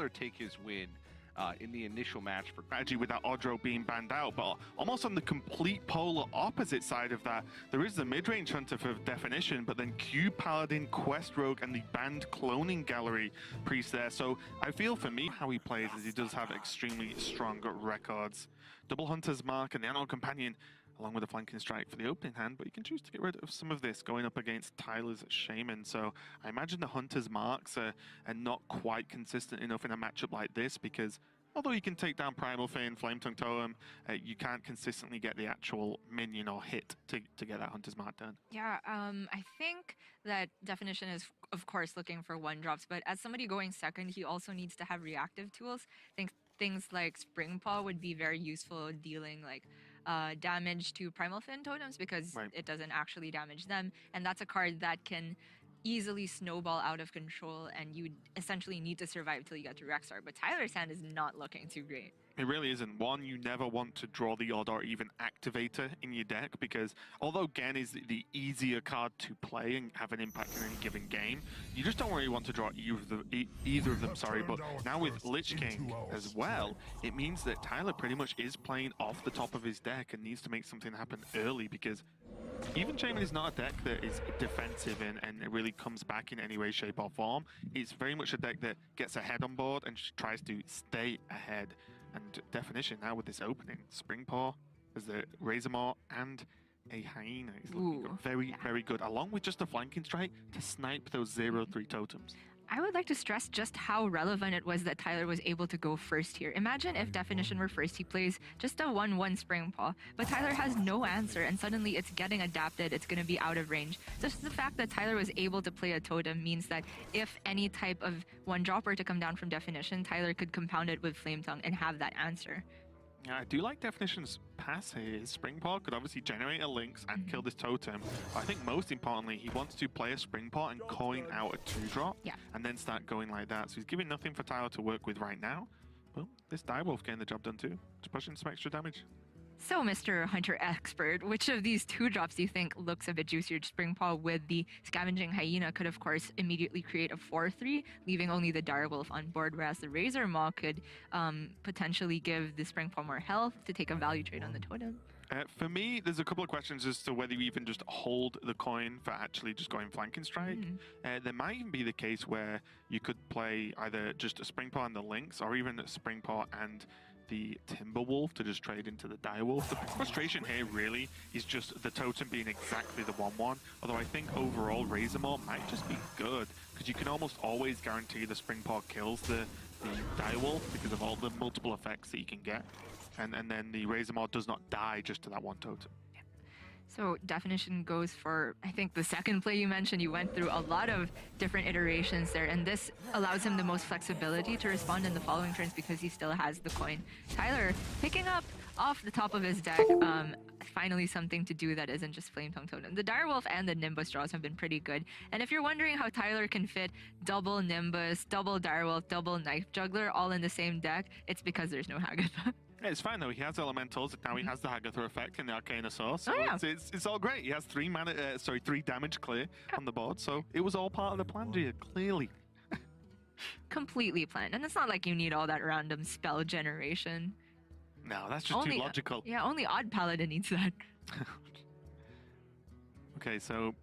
Tyler take his win in the initial match for strategy without Odro being banned out, but almost on the complete polar opposite side of that, there is the mid-range hunter for definition, but then Q Paladin, Quest Rogue, and the banned cloning gallery priest there. So I feel for me how he plays is he does have extremely strong records. Double Hunter's Mark and the Animal Companion along with a flanking strike for the opening hand, but you can choose to get rid of some of this going up against Tyler's Shaman. So I imagine the Hunter's Marks are not quite consistent enough in a matchup like this, because although you can take down Primal Fin, Flametongue Totem, you can't consistently get the actual minion or hit to get that Hunter's Mark done. Yeah, I think that definition is, of course, looking for one drops, but as somebody going second, he also needs to have reactive tools. I think things like Spring Paw would be very useful dealing like damage to Primal Fin totems, because it doesn't actually damage them, and that's a card that can easily snowball out of control, and you essentially need to survive till you get to Rexar. But Tyler's hand is not looking too great. It really isn't. One, you never want to draw the odd or even activator in your deck, because although Gen is the easier card to play and have an impact in any given game, you just don't really want to draw either of them. Sorry, but now with Lich King as well, it means that Tyler pretty much is playing off the top of his deck and needs to make something happen early, because even Shaman is not a deck that is defensive and it really comes back in any way, shape or form. It's very much a deck that gets ahead on board and tries to stay ahead. And definition now with this opening, Spring Paw, there's the Razormaw and a Hyena is looking very good, along with just a flanking strike to snipe those 0-3 totems. I would like to stress just how relevant it was that Tyler was able to go first here. Imagine if definition were first, he plays just a 1-1 Spring Paw, but Tyler has no answer, and suddenly it's getting adapted, it's going to be out of range. Just the fact that Tyler was able to play a totem means that if any type of one-drop were to come down from definition, Tyler could compound it with Flametongue and have that answer. Yeah, I do like definition's pass here. Spring Paw could obviously generate a Lynx and kill this totem. But I think most importantly, he wants to play a Spring Paw and coin out a 2-drop, and then start going like that. So he's giving nothing for Tyler to work with right now. Well, this Direwolf getting the job done too. Just pushing some extra damage. So, Mr. Hunter Expert, which of these 2-drops do you think looks a bit juicier? Spring Paw with the Scavenging Hyena could, of course, immediately create a 4-3, leaving only the Direwolf on board, whereas the Razormaw could potentially give the Spring Paw more health to take a value trade on the totem. For me, there's a couple of questions as to whether you even just hold the coin for actually just going flanking strike. There might even be the case where you could play either just a Spring Paw and the Lynx, or even a Spring Paw and the Timberwolf to just trade into the Direwolf. The frustration here really is just the totem being exactly the 1-1, although I think overall Razormaw might just be good, because you can almost always guarantee the Spring Paw kills the Direwolf because of all the multiple effects that you can get, and then the Razormaw does not die just to that one totem. So definition goes for, I think, the second play you mentioned. You went through a lot of different iterations there, and this allows him the most flexibility to respond in the following turns because he still has the coin. Tyler picking up off the top of his deck, finally something to do that isn't just Flametongue Totem. The Direwolf and the Nimbus draws have been pretty good, and if you're wondering how Tyler can fit double Nimbus, double Direwolf, double Knife Juggler all in the same deck, it's because there's no Hagatha. Yeah, it's fine though. He has elementals. Now he has the Hagatha effect and the Arcana Source. So it's all great. He has 3 damage clear on the board. So it was all part of the plan, Gia, clearly. Completely planned. And it's not like you need all that random spell generation. No, that's just too logical. Yeah, only Odd Paladin needs that. Okay, so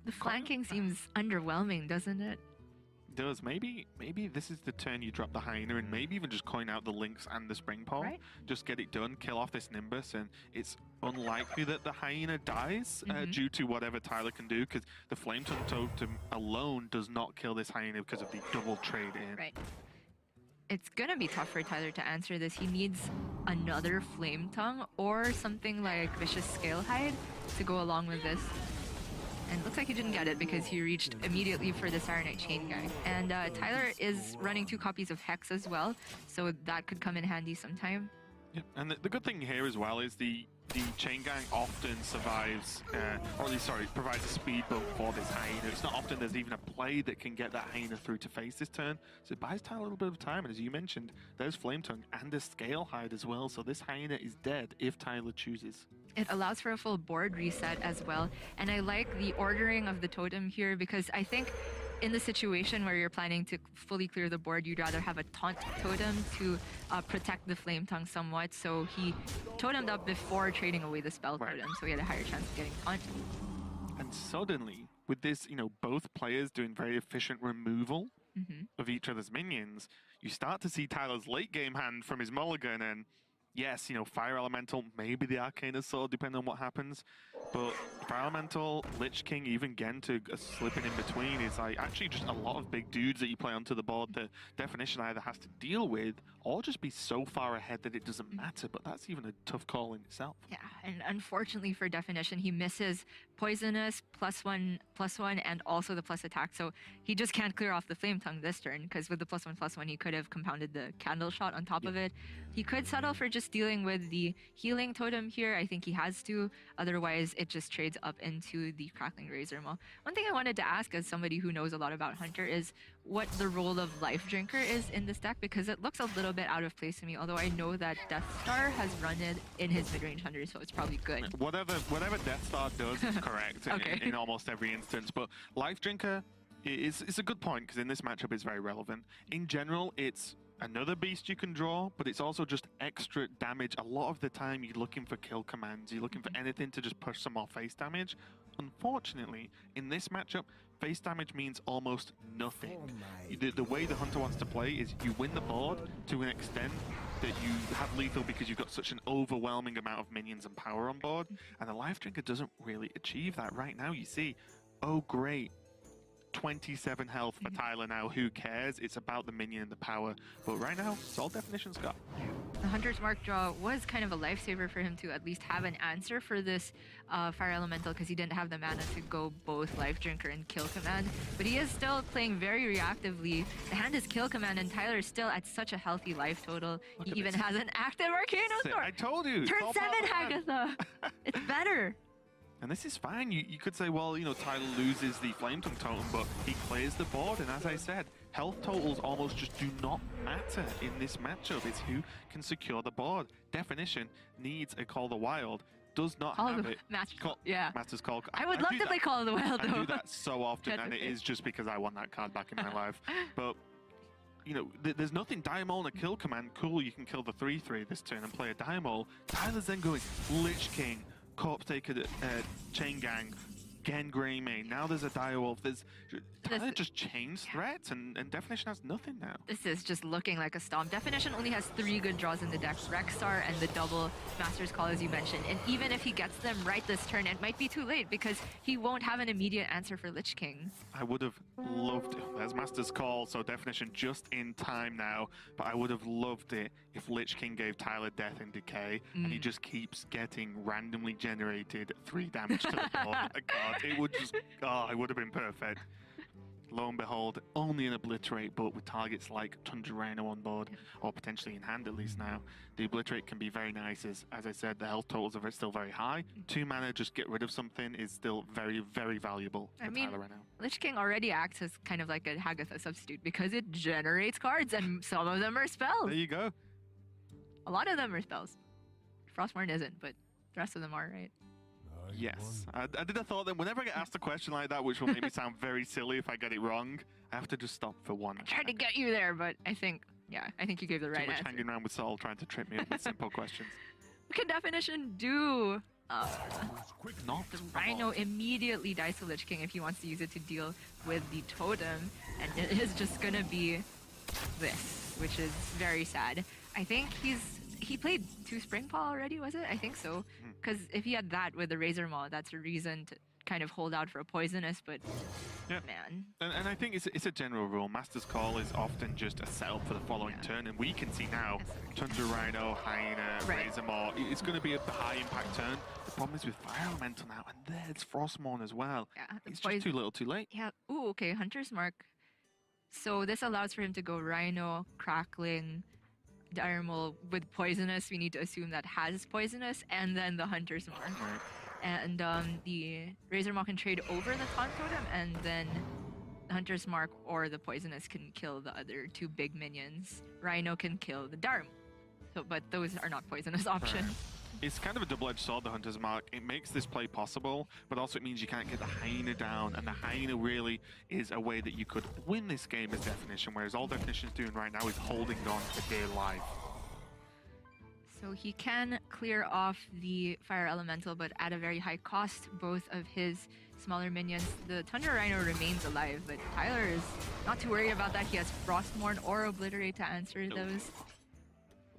the flanking seems underwhelming, doesn't it? Does. Maybe this is the turn you drop the Hyena and maybe even just coin out the Lynx and the Spring Paw. Just get it done, kill off this Nimbus, and it's unlikely that the Hyena dies due to whatever Tyler can do, because the Flametongue Totem alone does not kill this Hyena because of the double trade in. It's gonna be tough for Tyler to answer this. He needs another Flametongue or something like Vicious Scalehide to go along with this. And it looks like he didn't get it because he reached immediately for the Sirenite Chain Gang. And Tyler is running 2 copies of Hex as well, so that could come in handy sometime. Yeah, and the good thing here as well is the Chain Gang often survives, or at least, sorry, provides a speed bump for this Hyena. It's not often there's even a play that can get that Hyena through to face this turn, so it buys Tyler a little bit of time, and as you mentioned, there's Flametongue and a Scalehide as well, so this Hyena is dead if Tyler chooses. It allows for a full board reset as well, and I like the ordering of the totem here because I think in the situation where you're planning to fully clear the board, you'd rather have a taunt totem to protect the flame tongue somewhat. So he totemed up before trading away the spell totem, so he had a higher chance of getting taunt. And suddenly, with this, both players doing very efficient removal of each other's minions, you start to see Tyler's late game hand from his mulligan, and yes, Fire Elemental, maybe the Arcana Sword, depending on what happens. But Fire Elemental, Lich King, even Gen to slipping in between is like actually just a lot of big dudes that you play onto the board that Definition either has to deal with or just be so far ahead that it doesn't matter. But that's even a tough call in itself. Yeah, and unfortunately for Definition, he misses Poisonous, +1/+1, and also the plus attack. So he just can't clear off the Flame Tongue this turn, because with the +1/+1, he could have compounded the Candle Shot on top of it. He could settle for just dealing with the Healing Totem here. I think he has to. Otherwise, it just trades up into the Crackling Razor Maw. One thing I wanted to ask, as somebody who knows a lot about Hunter, is what the role of Life Drinker is in this deck, because it looks a little bit out of place to me, although I know that Death Star has run it in his mid-range Hunter, so it's probably good. Whatever Death Star does is correct Okay. in almost every instance, but Life Drinker is a good point, because in this matchup it's very relevant. In general, it's another beast you can draw, but it's also just extra damage. A lot of the time you're looking for kill commands, you're looking for anything to just push some more face damage. Unfortunately, in this matchup, face damage means almost nothing. The way the Hunter wants to play is you win the board to an extent that you have lethal because you've got such an overwhelming amount of minions and power on board, and the Life Drinker doesn't really achieve that. Right now you see, oh great, 27 health for Tyler now. Who cares? It's about the minion and the power. But right now, it's all Definition's got. The Hunter's Mark draw was kind of a lifesaver for him to at least have an answer for this Fire Elemental, because he didn't have the mana to go both Life Drinker and Kill Command. But he is still playing very reactively. The hand is Kill Command, and Tyler is still at such a healthy life total. He even has an active Arcano Sword. I told you! Turn 7, Hagatha! It's better! And this is fine. You could say, well, Tyler loses the Flame Tongue totem, but he clears the board. And as I said, health totals almost just do not matter in this matchup. It's who can secure the board. Definition needs a Call of the Wild. Does not have it. Master's Call. I would love to play Call of the Wild, though. I do that so often, and it is just because I want that card back in my life. But there's nothing Diamol and a Kill Command. Cool, you can kill the 3/3 this turn and play a Diamol. Tyler's then going Lich King, Corpse Taker, Chain Gang, Gen Greymane. Now there's a Direwolf. Tyler just changed threats, and Definition has nothing now. This is just looking like a stomp. Definition only has 3 good draws in the deck. Rexstar and the double Master's Call, as you mentioned. And even if he gets them right this turn, it might be too late, because he won't have an immediate answer for Lich King. I would have loved it. There's Master's Call, so Definition just in time now. But I would have loved it if Lich King gave Tyler Death and Decay, and he just keeps getting randomly generated 3 damage to the board. It would just, it would have been perfect. Lo and behold, only an Obliterate, but with targets like Tundra Rhino on board, or potentially in hand at least now. The Obliterate can be very nice, as I said, the health totals are still very high. 2 mana, just get rid of something, is still very, very valuable for Tyler right now. Lich King already acts as kind of like a Hagatha substitute, because it generates cards, and some of them are spells. There you go. A lot of them are spells. Frostmourne isn't, but the rest of them are, right? Yes. I did a thought that whenever I get asked a question like that, which will make me sound very silly if I get it wrong, I have to just stop for one. I tried to get you there, but I think you gave the right answer. Hanging around with Saul trying to trip me up with simple questions. What can Definition do? Not the Rhino immediately dies to Lich King if he wants to use it to deal with the totem, and it is just gonna be this, which is very sad. I think he played 2 Spring Paw already, was it? I think so. Because if he had that with the Razor Maw, that's a reason to kind of hold out for a Poisonous, but man. And I think it's a general rule. Master's Call is often just a setup for the following turn, and we can see now, Tundra Rhino, Hyena, Razor Maw, it's going to be a high impact turn. The problem is with Fire Elemental now, and there's Frostmourne as well. Yeah, it's just too little too late. Yeah, ooh, okay, Hunter's Mark. So this allows for him to go Rhino, Crackling, Diremol with Poisonous. We need to assume that has Poisonous, and then the Hunter's Mark. Right. And the Razor Maw can trade over the Taunt Totem, and then the Hunter's Mark or the Poisonous can kill the other 2 big minions. Rhino can kill the Diremol. So, but those are not Poisonous options. Right. It's kind of a double-edged sword, the Hunter's Mark. It makes this play possible, but also it means you can't get the Hyena down, and the Hyena really is a way that you could win this game as Definition, whereas all Definition's doing right now is holding on for dear life. So he can clear off the Fire Elemental, but at a very high cost, both of his smaller minions. The Tundra Rhino remains alive, but Tyler is not too worried about that. He has Frostmourne or Obliterate to answer those.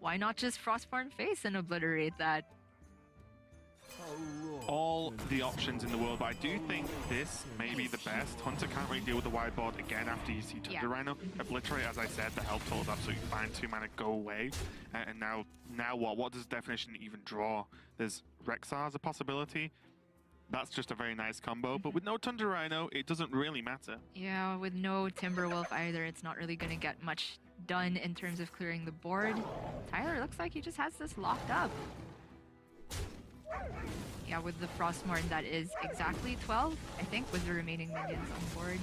Why not just Frostborn Face and obliterate that? All the options in the world, but I do think this may be the best. Hunter can't really deal with the wideboard again after you see Tundra Rhino. Obliterate, as I said, the health total is absolutely fine. 2 mana, go away. And now what? What does Definition even draw? There's Rexar as a possibility. That's just a very nice combo, but with no Tundra Rhino, it doesn't really matter. Yeah, with no Timberwolf either, it's not really going to get much done in terms of clearing the board. Tyler looks like he just has this locked up. Yeah, with the Frostmourne, that is exactly 12, I think, with the remaining minions on board.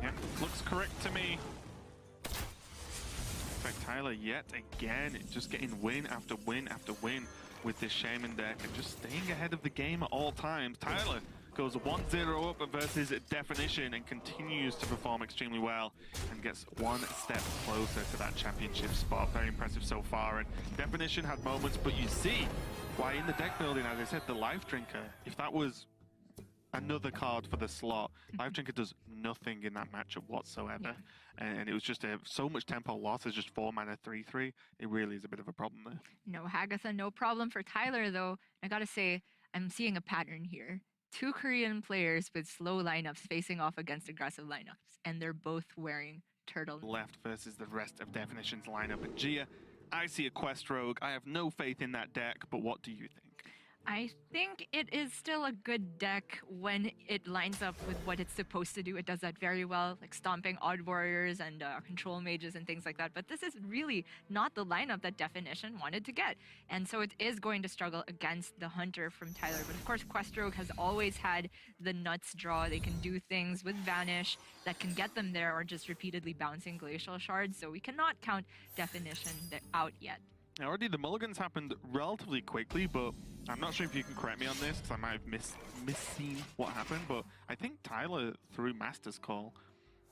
Yeah, looks correct to me. In fact, Tyler yet again just getting win after win after win with this Shaman deck and just staying ahead of the game at all times. Tyler goes 1-0 up versus Definition and continues to perform extremely well and gets one step closer to that championship spot. Very impressive so far, and Definition had moments, but you see why in the deck building, as I said, the Life Drinker, if that was another card for the slot, Life Drinker does nothing in that matchup whatsoever. And it was just so much tempo loss. It's just 4 mana, 3/3. It really is a bit of a problem there. No Hagatha, no problem for Tyler, though. I gotta say, I'm seeing a pattern here. 2 Korean players with slow lineups facing off against aggressive lineups, and they're both wearing turtle. Left versus the rest of Definition's lineup. And Gia, I see a Quest Rogue. I have no faith in that deck, but what do you think? I think it is still a good deck when it lines up with what it's supposed to do. It does that very well, like stomping Odd Warriors and Control Mages and things like that. But this is really not the lineup that Definition wanted to get. And so it is going to struggle against the Hunter from Tyler. But of course, Quest Rogue has always had the nuts draw. They can do things with Vanish that can get them there, or just repeatedly bouncing Glacial Shards. So we cannot count Definition out yet. Now, already the mulligans happened relatively quickly, but I'm not sure if you can correct me on this, because I might have misseen what happened, but I think Tyler threw Master's Call,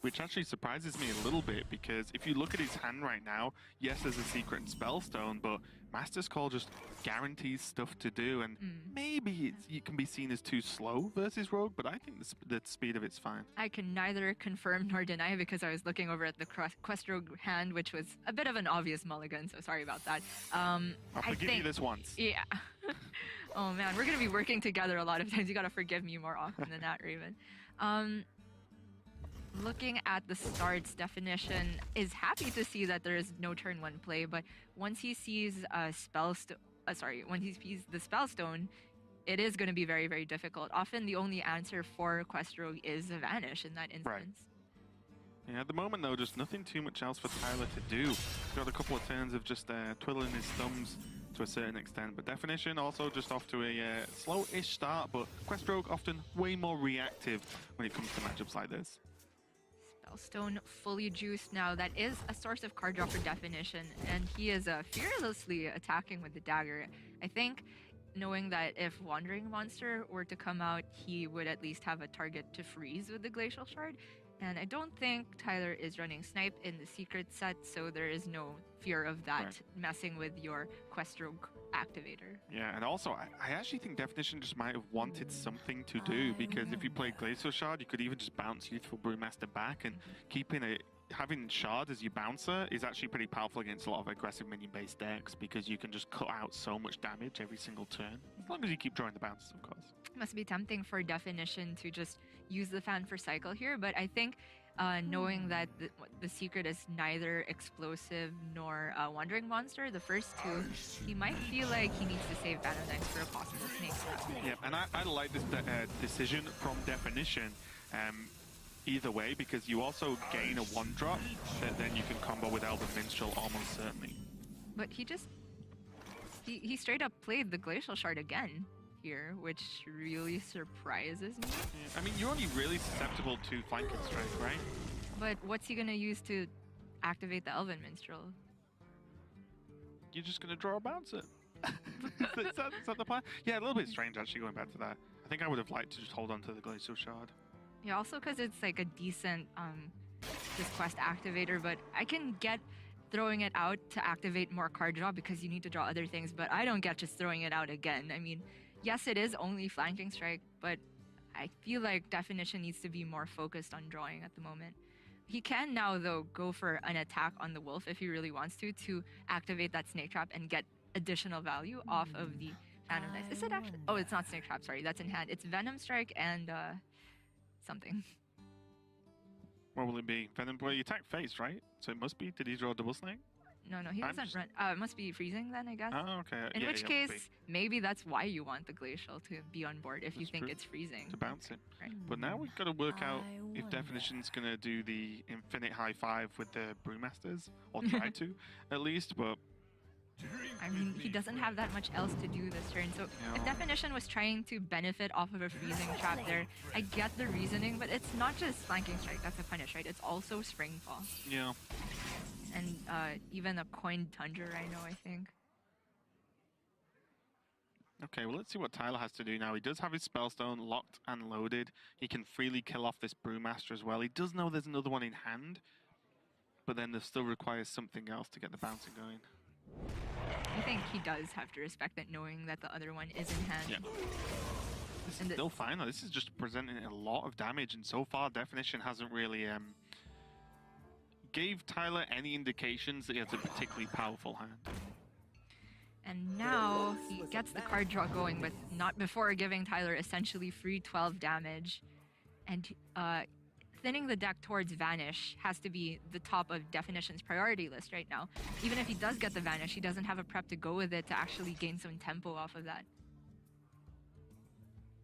which actually surprises me a little bit, because if you look at his hand right now, yes, there's a secret Spellstone, but Master's Call just guarantees stuff to do, and maybe it can be seen as too slow versus Rogue, but I think the speed of it's fine. I can neither confirm nor deny, because I was looking over at the Quest Rogue hand, which was a bit of an obvious mulligan, so sorry about that. I'll forgive you this once. Yeah. Oh man, we're going to be working together a lot of times. You got to forgive me more often than that, Raven. Looking at the starts, Definition is happy to see that there is no turn 1 play, but once he sees when he sees the Spellstone, it is going to be very, very difficult. Often the only answer for Quest Rogue is a Vanish in that instance. Right. Yeah, at the moment though, just nothing too much else for Tyler to do. He's got a couple of turns of just twiddling his thumbs to a certain extent, but Definition also just off to a slow-ish start, but Quest Rogue often way more reactive when it comes to matchups like this. Spellstone fully juiced now. That is a source of card draw for Definition, and he is fearlessly attacking with the dagger. I think knowing that if Wandering Monster were to come out, he would at least have a target to freeze with the Glacial Shard. And I don't think Tyler is running Snipe in the secret set, so there is no fear of that messing with your Quest Rogue activator. Yeah, and also, I actually think Definition just might have wanted something to do, because if you played Glacial Shard, you could even just bounce Youthful Brewmaster back, and having Shard as your bouncer is actually pretty powerful against a lot of aggressive minion-based decks, because you can just cut out so much damage every single turn, as long as you keep drawing the bounces, of course. Must be tempting for Definition to just use the Fan for Cycle here, but I think knowing that the secret is neither Explosive nor Wandering Monster, the first two, he might feel like he needs to save Vanodyne for a possible Snake Snap. Yeah, and I like this decision from Definition either way, because you also gain a 1-drop that then you can combo with Elven Minstrel almost certainly. But he straight up played the Glacial Shard again here, which really surprises me. Yeah, I mean, you're only really susceptible to Flanking Strike, right? But what's he gonna use to activate the Elven Minstrel? You're just gonna draw a bouncer. is that the plan? Yeah, a little bit strange actually going back to that. I think I would have liked to just hold on to the Glacial Shard. Yeah, also because it's like a decent this quest activator, but I can get throwing it out to activate more card draw because you need to draw other things, but I don't get just throwing it out again. I mean, yes, it is only flanking strike, but I feel like Definition needs to be more focused on drawing at the moment. He can now, though, go for an attack on the Wolf if he really wants to activate that Snake Trap and get additional value off of the Phantom Knife. Is it actually? Oh, it's not Snake Trap, sorry, that's in hand. It's Venom Strike and something. What will it be? Venom? Well, you attack face, right? So it must be. Did he draw a double snake? No, he doesn't run. It must be freezing then, I guess. Oh, okay. In which case, maybe that's why you want the Glacial to be on board if you think it's freezing. To bounce it. Right. But now we've got to work out if Definition's going to do the infinite high five with the Brewmasters, or try to, at least, but... I mean, he doesn't have that much else to do this turn, so if Definition was trying to benefit off of a freezing trap there, I get the reasoning, but it's not just flanking strike that's a punish, right? It's also Springfall. Yeah. And even a coined Tundra Rhino, I think. Okay, well, let's see what Tyler has to do now. He does have his Spellstone locked and loaded. He can freely kill off this Brewmaster as well. He does know there's another one in hand, but then there still requires something else to get the bouncing going. I think he does have to respect that, knowing that the other one is in hand. Yeah. This is still fine, though. This is just presenting a lot of damage, and so far, Definition hasn't really gave Tyler any indications that he has a particularly powerful hand. And now he gets the card draw going, but not before giving Tyler essentially free 12 damage. And thinning the deck towards Vanish has to be the top of Definition's priority list right now. Even if he does get the Vanish, he doesn't have a prep to go with it to actually gain some tempo off of that.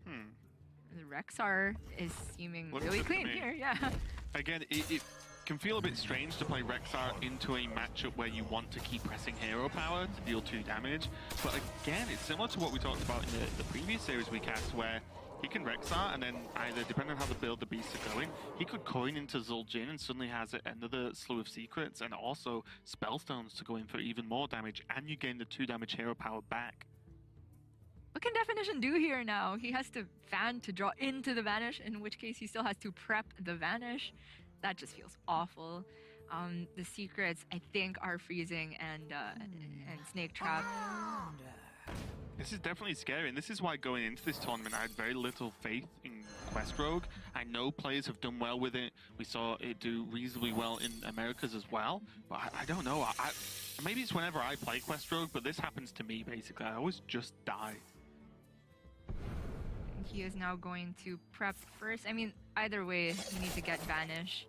The Rexar is seeming really clean here, yeah. Again, it can feel a bit strange to play Rexar into a matchup where you want to keep pressing hero power to deal 2 damage. But again, it's similar to what we talked about in the previous series we cast, where he can Rexar and then either, depending on how the build the beasts are going, he could coin into Zul'jin and suddenly has another slew of secrets and also Spellstones to go in for even more damage, and you gain the 2 damage hero power back. What can Definition do here now? He has to fan to draw into the Vanish, in which case he still has to prep the Vanish. That just feels awful. The secrets, I think, are freezing and Snake Trap. This is definitely scary, and this is why going into this tournament I had very little faith in Quest Rogue. I know players have done well with it. We saw it do reasonably well in Americas as well, but I don't know. Maybe it's whenever I play Quest Rogue, but this happens to me basically. I always just die. He is now going to prep first. I mean, either way, you need to get Vanish.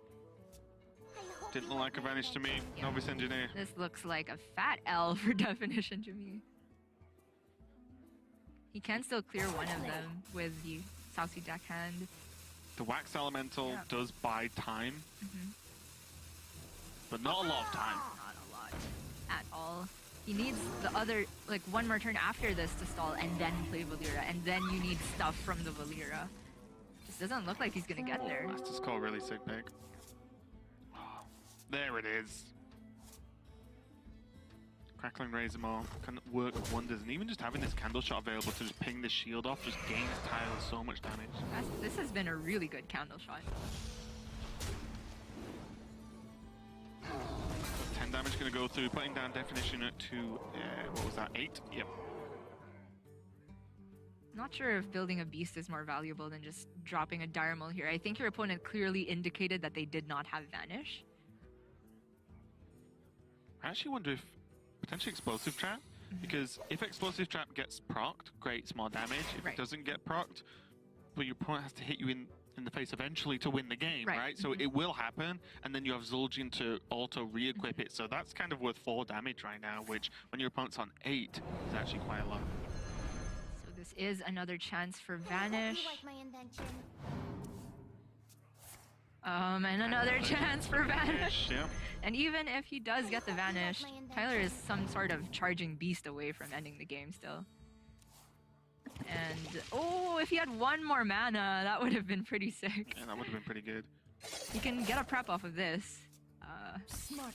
Didn't look like a Vanish to me. Yeah. Novice Engineer. This looks like a fat L for Definition to me. He can still clear one of them with the South Sea Jack hand. The Wax Elemental does buy time, but not a lot of time. Not a lot at all. He needs the other, like, one more turn after this to stall and then play Valera, and then you need stuff from the Valera. This doesn't look like he's gonna get there. Master's Call, really sick pick. Oh, there it is. Crackling Razor Maw can work wonders, and even just having this Candle Shot available to just ping the shield off just gains Tyler so much damage. This has been a really good Candle Shot. 10 damage going to go through, putting down Definition to, what was that, 8? Yep. Not sure if building a beast is more valuable than just dropping a Dire Maul here. I think your opponent clearly indicated that they did not have Vanish. I actually wonder if potentially Explosive Trap, because if Explosive Trap gets procced, great, small damage. If it doesn't get procced, but your opponent has to hit you in the face eventually to win the game, right? So it will happen, and then you have Zul'jin to auto re-equip it, so that's kind of worth 4 damage right now, which when your opponent's on 8 is actually quite a lot. So this is another chance for Vanish. And another chance for Vanish. Yeah. And even if he does get the Vanish, Tyler is some sort of charging beast away from ending the game still. And, oh, if he had one more mana, that would have been pretty sick. Yeah, that would have been pretty good. He can get a prep off of this. That's not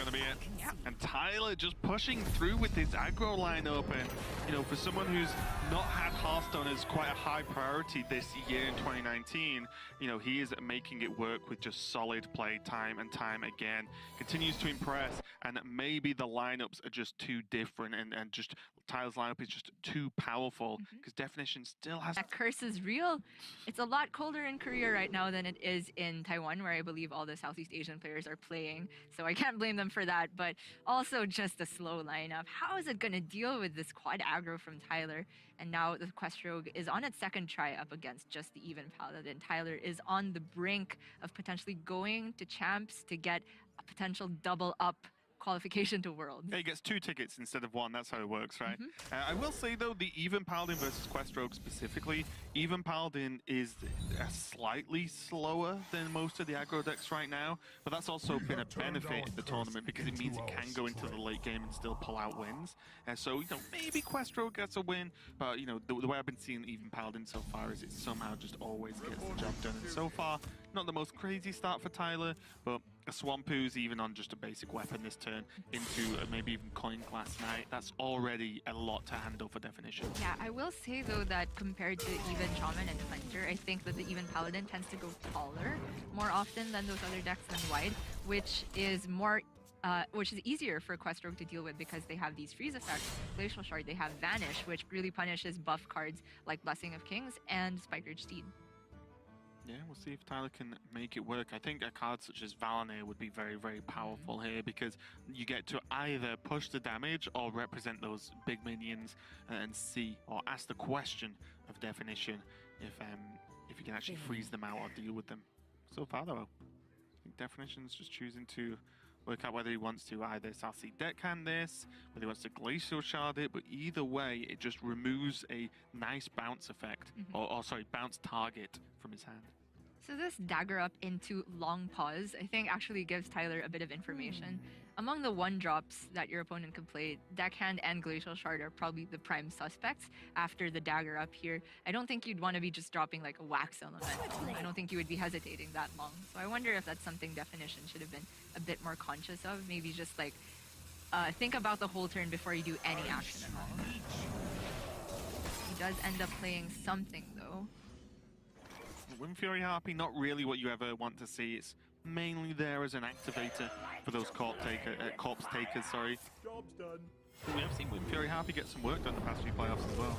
going to be it. Yeah. And Tyler just pushing through with his aggro lineup. And, you know, for someone who's not had Hearthstone as quite a high priority this year in 2019, you know, he is making it work with just solid play time and time again. Continues to impress. And maybe the lineups are just too different. And just Tyler's lineup is just too powerful because Definition still has... That curse is real. It's a lot colder in Korea right now than it is in Taiwan, where I believe all the Southeast Asian players are playing. So I can't blame them for that, but also just a slow lineup. How is it going to deal with this quad aggro from Tyler? And now the Quest Rogue is on its second try up against just the even Paladin. Tyler is on the brink of potentially going to champs to get a potential double up qualification to Worlds. Yeah, he gets 2 tickets instead of 1. That's how it works, right? I will say, though, the Even Paladin versus Quest Rogue specifically, Even Paladin is slightly slower than most of the aggro decks right now, but that's also been a benefit in the tournament because it means it can go into the late game and still pull out wins. So, you know, maybe Quest Rogue gets a win, but, you know, the way I've been seeing Even Paladin so far is it somehow just always gets the job done. And so far, not the most crazy start for Tyler, but a Swampoo's even on just a basic weapon this turn into maybe even Coin Class Knight. That's already a lot to handle for Definition. Yeah, I will say though that compared to even Shaman and Hunter, I think that the even Paladin tends to go taller more often than those other decks than wide, which is easier for Quest Rogue to deal with because they have these freeze effects. Glacial Shard, they have Vanish, which really punishes buff cards like Blessing of Kings and Spike-Ridge Steed. Yeah, we'll see if Tyler can make it work. I think a card such as Valanair would be very, very powerful here because you get to either push the damage or represent those big minions and see or ask the question of Definition if you can actually freeze them out or deal with them. So far, though, I think Definition's just choosing to work out whether he wants to either Sassy Deckhand this, whether he wants to Glacial Shard it, but either way, it just removes a nice bounce effect, or sorry, bounce target from his hand. So this dagger up into long pause, I think actually gives Tyler a bit of information. Among the 1-drops that your opponent could play, Deckhand and Glacial Shard are probably the prime suspects after the dagger up here. I don't think you'd want to be just dropping like a wax elemental. I don't think you would be hesitating that long. So I wonder if that's something Definition should have been a bit more conscious of. Maybe just like think about the whole turn before you do any action at all. He does end up playing something though. Wind Fury Harpy, not really what you ever want to see. It's mainly there as an activator for those corpse takers, sorry. Job's done. But we have seen Wind Fury Harpy get some work done the past few playoffs as well.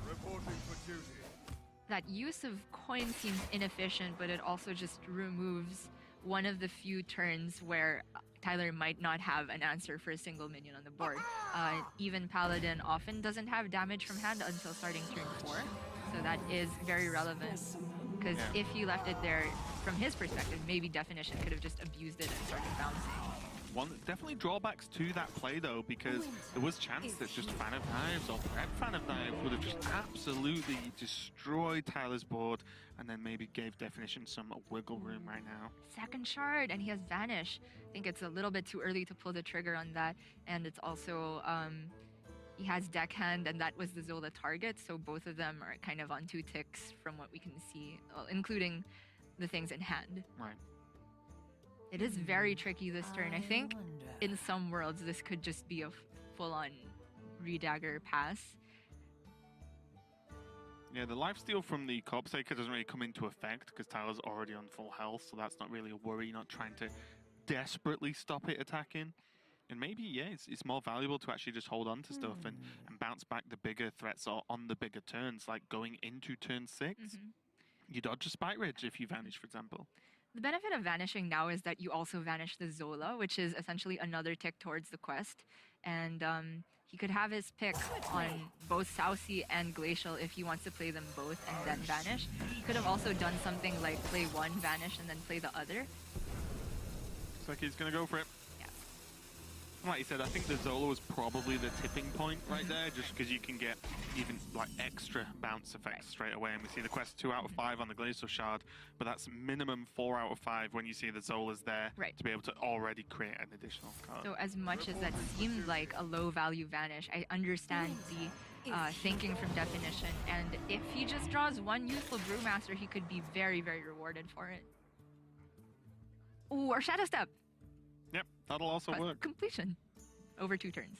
Reporting for duty. That use of coin seems inefficient, but it also just removes one of the few turns where Tyler might not have an answer for a single minion on the board. Even Paladin often doesn't have damage from hand until starting turn 4, so that is very relevant. Because if he left it there, from his perspective, maybe Definition could have just abused it and started bouncing. Definitely drawbacks to that play though, because there was chance that just Fan of Knives or Threat Fan of Knives would have just absolutely destroyed Tyler's board and then maybe gave Definition some wiggle room right now. Second shard, and he has Vanish. I think it's a little bit too early to pull the trigger on that, and it's also he has Deckhand, and that was the Zola target, so both of them are kind of on 2 ticks from what we can see, including the things in hand. Right. It is very tricky this turn. I think in some worlds this could just be a full-on redagger pass. Yeah, the lifesteal from the Corpse Taker doesn't really come into effect because Tyler's already on full health, so that's not really a worry. You're not trying to desperately stop it attacking. And maybe, yeah, it's more valuable to actually just hold on to stuff and bounce back the bigger threats or on the bigger turns, like going into turn 6. You dodge a Spike Ridge if you vanish, for example. The benefit of vanishing now is that you also vanish the Zola, which is essentially another tick towards the quest. And he could have his pick on both Saucy and Glacial if he wants to play them both and then vanish. He could have also done something like play one, vanish, and then play the other. Looks like he's going to go for it. Like you said, I think the Zola was probably the tipping point right there, just because you can get even like extra bounce effects straight away. And we see the quest 2 out of 5 on the Glacial Shard, but that's minimum 4 out of 5 when you see the Zola's there to be able to already create an additional card. So as much as that seemed like a low value vanish, I understand the thinking from Definition, and if he just draws one useful Brewmaster, he could be very, very rewarded for it. Ooh, or Shadow Step. Yep, that'll also Quest work. completion over 2 turns.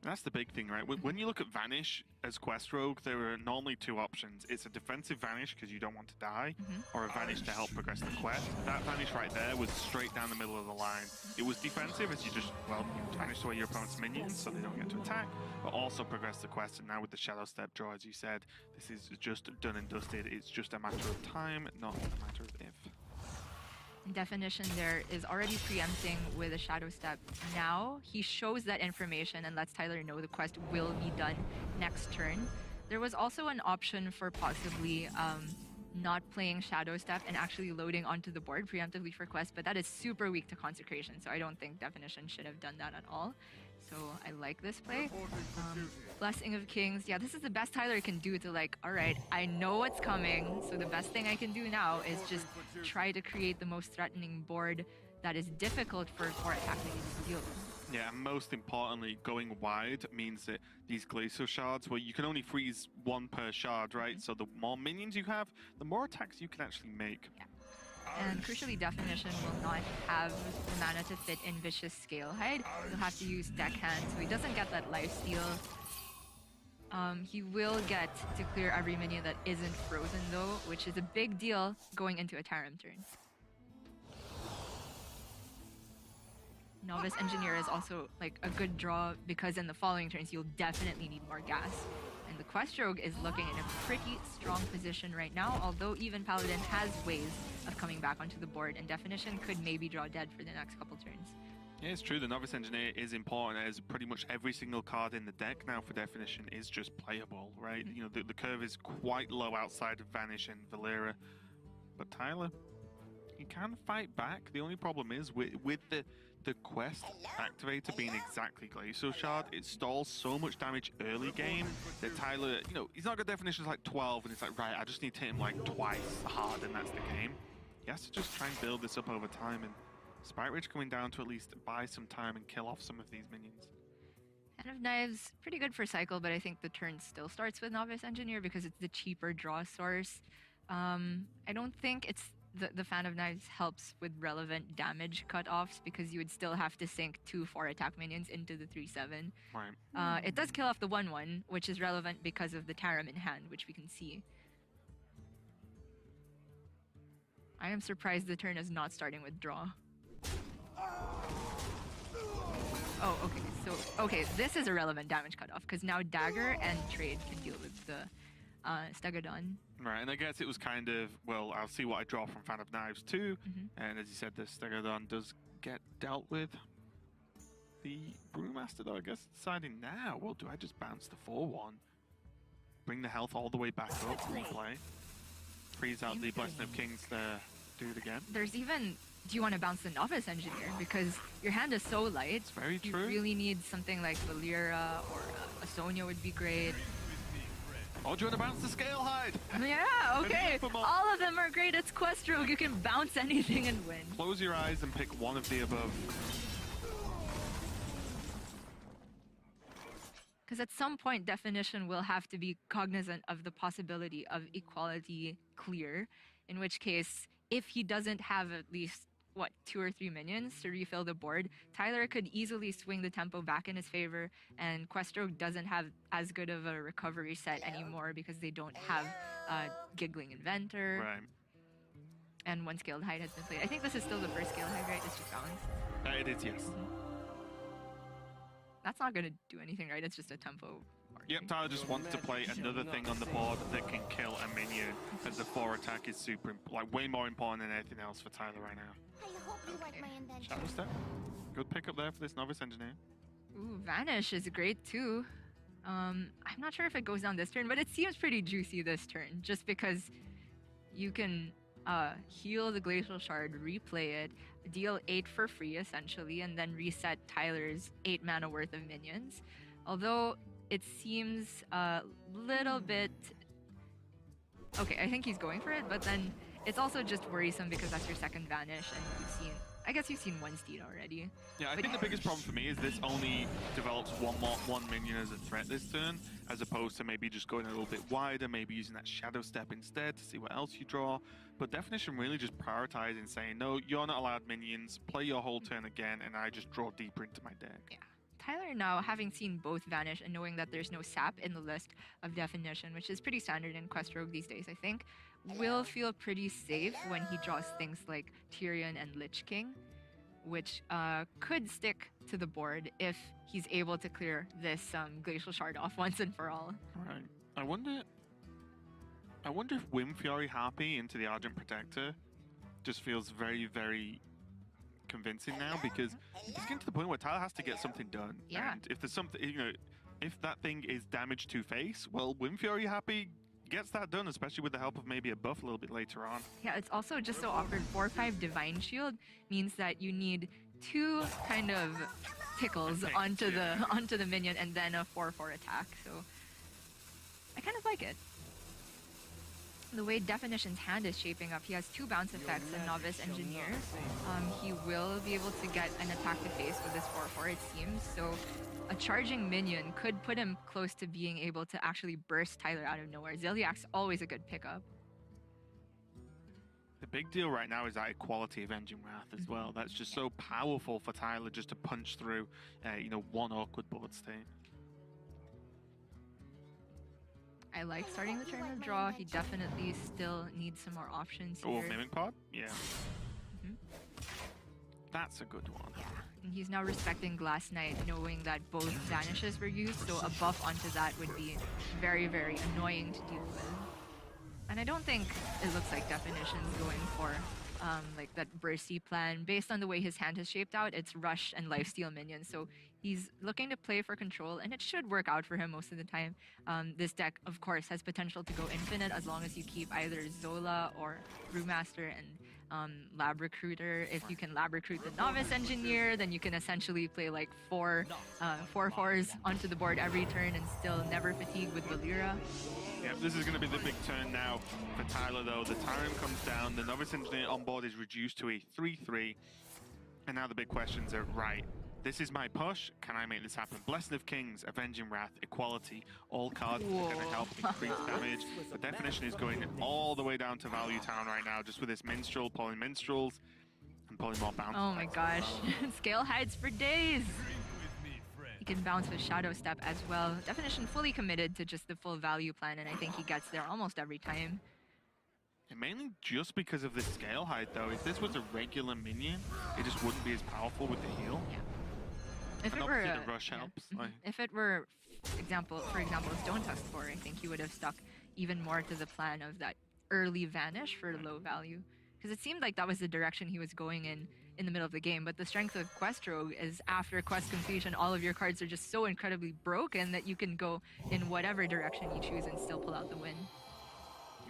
That's the big thing, right? When you look at Vanish as Quest Rogue, there are normally 2 options. It's a defensive Vanish because you don't want to die, or a Vanish to help progress the quest. That Vanish right there was straight down the middle of the line. It was defensive as you just, well, you vanish away your opponent's minions so they don't get to attack, but also progress the quest. And now with the Shadow Step draw, as you said, this is just done and dusted. It's just a matter of time, not a matter of if. Definition there is already preempting with a Shadow Step. Now he shows that information and lets Tyler know the quest will be done next turn. There was also an option for possibly not playing Shadow Step and actually loading onto the board preemptively for quest, but that is super weak to Consecration, so I don't think Definition should have done that at all. So I like this play. Blessing of Kings. Yeah, this is the best Tyler can do to like, all right, I know what's coming, so the best thing I can do now is just try to create the most threatening board that is difficult for attack minions to deal with. Yeah, and most importantly, going wide means that these Glacial Shards, where you can only freeze 1 per shard, right? So the more minions you have, the more attacks you can actually make. Yeah. And crucially, Definition will not have the mana to fit in Vicious Scale Hide. He'll have to use Deckhand, so he doesn't get that lifesteal. He will get to clear every minion that isn't frozen though, which is a big deal going into a Tarim turn. Novice Engineer is also like a good draw because in the following turns you'll definitely need more gas. And the Quest Rogue is looking in a pretty strong position right now, although even Paladin has ways of coming back onto the board, and Definition could maybe draw dead for the next couple turns. Yeah, it's true. The Novice Engineer is important, as pretty much every single card in the deck now for Definition is just playable, right? You know, the curve is quite low outside of Vanish and Valera. But Tyler, he can fight back. The only problem is with the quest activator being exactly Glacial Shard, it stalls so much damage early game that Tyler, you know, he's not got Definitions like 12 and it's like, right, I just need to hit him like twice hard and that's the game. He has to just try and build this up over time, and Spike Ridge coming down to at least buy some time and kill off some of these minions. Hand of Knives, pretty good for cycle, but I think the turn still starts with Novice Engineer because it's the cheaper draw source. I don't think it's the Fan of Knives helps with relevant damage cutoffs because you would still have to sink 2 4-attack minions into the 3/7. Right. It does kill off the 1/1, which is relevant because of the Tarim in hand, which we can see. I am surprised the turn is not starting with draw. Oh, okay. So, okay, this is a relevant damage cutoff because now Dagger and Trade can deal with the Stegodon. Right, and I guess it was kind of, well, I'll see what I draw from Fan of Knives too. And as you said, the Stegodon does get dealt with. The Brewmaster, though, I guess deciding now, well, do I just bounce the 4/1? Bring the health all the way back up, replay. Freeze out the Blessing of Kings to do it again. There's even, do you want to bounce the Novice Engineer? Because your hand is so light. It's very you true. really need something like Valera or a Sonya would be great. Oh, do you want to bounce the Scale Hide? Yeah, okay. All of them are great. It's Quest Rogue. You can bounce anything and win. Close your eyes and pick one of the above. Because at some point, Definition will have to be cognizant of the possibility of equality clear, in which case, if he doesn't have at least, what, 2 or 3 minions to refill the board, Tyler could easily swing the tempo back in his favor, and Quest Rogue doesn't have as good of a recovery set anymore because they don't have Giggling Inventor. Right. And 1 Scaled Hide has been played. I think this is still the first Scaled Hide, right? It's just balanced. It is, yes. That's not going to do anything, right? It's just a tempo. Yep, Tyler just wants to play another thing on the board that can kill a minion, as the 4 attack is super, like, way more important than anything else for Tyler right now. I hope you like my invention. Shadow Step. Good pickup there for this Novice Engineer. Ooh, Vanish is great too. I'm not sure if it goes down this turn, but it seems pretty juicy this turn, just because you can heal the Glacial Shard, replay it, deal 8 for free essentially, and then reset Tyler's 8 mana worth of minions. Although it seems a little bit... Okay, I think he's going for it, but then it's also just worrisome because that's your second Vanish, and we've seen... I guess you've seen one steed already. Yeah, I But think the biggest problem for me is this only develops one minion as a threat this turn, as opposed to maybe just going a little bit wider, maybe using that Shadow Step instead to see what else you draw. But Definition really just prioritizing, saying, no, you're not allowed minions, play your whole turn again, and I just draw deeper into my deck. Yeah. Tyler now, having seen both vanish and knowing that there's no sap in the list of Definition, which is pretty standard in Quest Rogue these days, I think, will feel pretty safe when he draws things like Tyrion and Lich King, which could stick to the board if he's able to clear this Glacial Shard off once and for all. Right. I wonder if Whim Fury Harpy into the Argent Protector just feels very, very convincing now, because it's getting to the point where Tyler has to get something done. Yeah. And if there's something, you know, if that thing is damage to face, well, Whim Fury Happy gets that done, especially with the help of maybe a buff a little bit later on. Yeah, it's also just so awkward. 4/5 Divine Shield means that you need 2 kind of tickles onto the minion and then a 4/4 attack. So I kind of like it. The way Definition's hand is shaping up, he has 2 bounce effects and Novice Engineer. He will be able to get an attack to face with this 4/4, it seems. So a charging minion could put him close to being able to actually burst Tyler out of nowhere. Zilliak's always a good pickup. The big deal right now is that equality of Engine Wrath as well. That's just so powerful for Tyler just to punch through, you know, one awkward board state. I like starting the turn of draw. He definitely still needs some more options Oh, here. Mimic Pod? Yeah. That's a good one. Yeah, and he's now respecting Glass Knight, knowing that both vanishes were used, so a buff onto that would be very, very annoying to deal with. And I don't think it looks like Definition's going for like that bursty plan. Based on the way his hand is shaped out, it's rush and lifesteal minions, so he's looking to play for control, and it should work out for him most of the time. This deck, of course, has potential to go infinite as long as you keep either Zola or Brewmaster and Lab Recruiter. If you can Lab Recruit the Novice Engineer, then you can essentially play like 4/4s onto the board every turn and still never fatigue with Valera. Yeah, this is going to be the big turn now for Tyler, though. The Tyrant comes down, the Novice Engineer on board is reduced to a 3/3, and now the big questions are, right, this is my push, can I make this happen? Blessing of Kings, Avenging Wrath, Equality, all cards are going to help increase damage. The Definition is going all the way down to Value Town right now, just with this Minstrel, pulling Minstrels, and pulling more bounce. Oh my gosh, Scale hides for days! He can bounce with Shadow Step as well. Definition fully committed to just the full value plan, and I think he gets there almost every time. And mainly just because of this Scale Hide, though. If this was a regular minion, it just wouldn't be as powerful with the heal. Yeah. If And it were obviously the rush helps. Like, if it were, for example, Stone Tusk Core, I think he would have stuck even more to the plan of that early vanish for low value, because it seemed like that was the direction he was going in the middle of the game. But the strength of Quest Rogue is after quest completion, all of your cards are just so incredibly broken that you can go in whatever direction you choose and still pull out the win.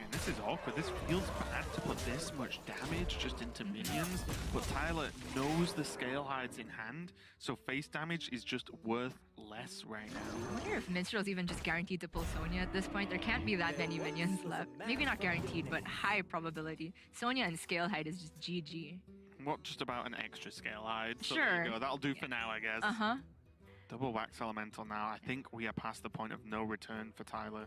and this is awkward. This feels bad to put this much damage just into minions, but Tyler knows the Scale Hides in hand, so face damage is just worth less right now. I wonder if Minstrel's even just guaranteed to pull Sonya at this point. There can't be that many minions left. Maybe not guaranteed, but high probability. Sonya and Scale Hide is just GG. What just about an extra Scale Hide? So Sure. there you go. That'll do for now, I guess. Uh-huh. Double Wax Elemental now. I think we are past the point of no return for Tyler.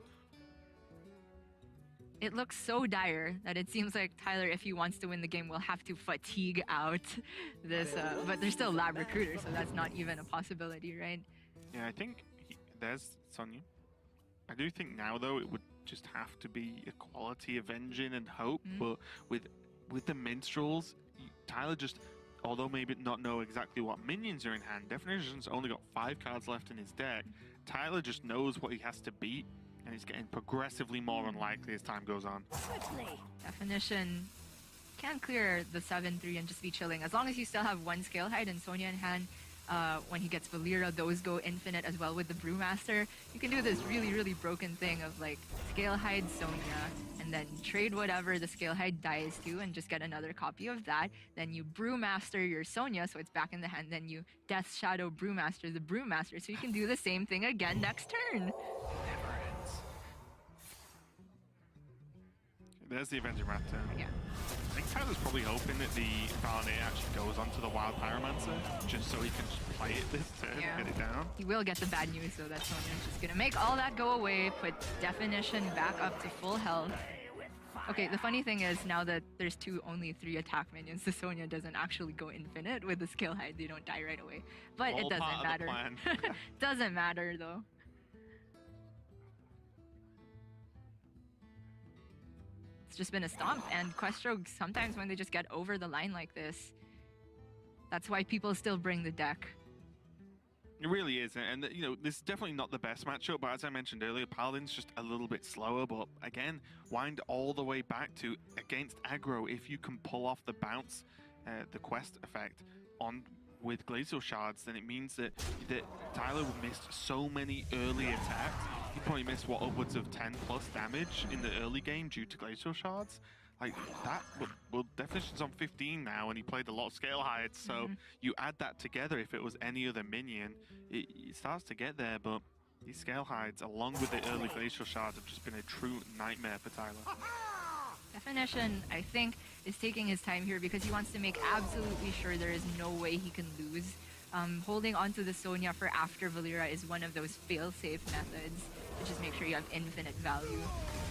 It looks so dire that it seems like Tyler, if he wants to win the game, will have to fatigue out this, but there's still Lab Recruiter, so that's not even a possibility, right? Yeah, I think there's Sonya. I do think now, though, it would just have to be Equality, Avenging, and Hope, but with the Minstrels, Tyler just, although maybe not know exactly what minions are in hand, Definition's only got 5 cards left in his deck. Tyler just knows what he has to beat, and it's getting progressively more unlikely as time goes on. Definition can clear the 7-3 and just be chilling. As long as you still have one Scale Hide and Sonya in hand, when he gets Valera, those go infinite as well with the Brewmaster. You can do this really, really broken thing of like Scale Hide Sonya, and then trade whatever the Scale Hide dies to and just get another copy of that. Then you Brewmaster your Sonya, so it's back in the hand. Then you Death Shadow Brewmaster the Brewmaster, so you can do the same thing again next turn. There's the Avenging Wrath turn. Yeah. I think Tyler's probably hoping that the Valorant actually goes onto the Wild Pyromancer, just so he can just play it this turn Yeah. and get it down. He will get the bad news though that Sonya's just gonna make all that go away, put Definition back up to full health. Okay, the funny thing is now that there's only three attack minions, the Sonya doesn't actually go infinite with the skill hide. They don't die right away. But it All doesn't part of the matter. plan. Doesn't matter though. It's just been a stomp, and Questrogue sometimes when they just get over the line like this, that's why people still bring the deck. It really is, and you know, this is definitely not the best matchup, but as I mentioned earlier, Paladin's just a little bit slower, but again, wind all the way back to against aggro, if you can pull off the bounce, the quest effect on with Glacial Shards, then it means that Tyler missed so many early attacks. He probably missed, what, upwards of 10 plus damage in the early game due to Glacial Shards. Like, that, well, Definition's on 15 now, and he played a lot of scale hides, so you add that together, if it was any other minion, it starts to get there, but these scale hides, along with the early Glacial Shards, have just been a true nightmare for Tyler. Definition, I think, is taking his time here because he wants to make absolutely sure there is no way he can lose. Holding onto the Sonya for after Valera is one of those fail-safe methods to just make sure you have infinite value.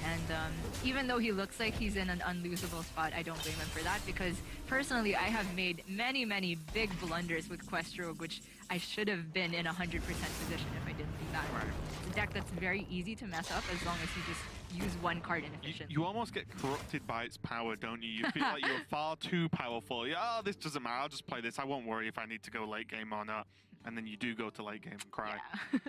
And even though he looks like he's in an unlosable spot, I don't blame him for that because personally I have made many, many big blunders with Questrogue, which I should have been in 100% position if I didn't do that. It's a deck that's very easy to mess up as long as you just use one card inefficiently. You almost get corrupted by its power, don't you? You feel like you're far too powerful. Oh, this doesn't matter. I'll just play this. I won't worry if I need to go late game or not. And then you do go to late game and cry. Yeah.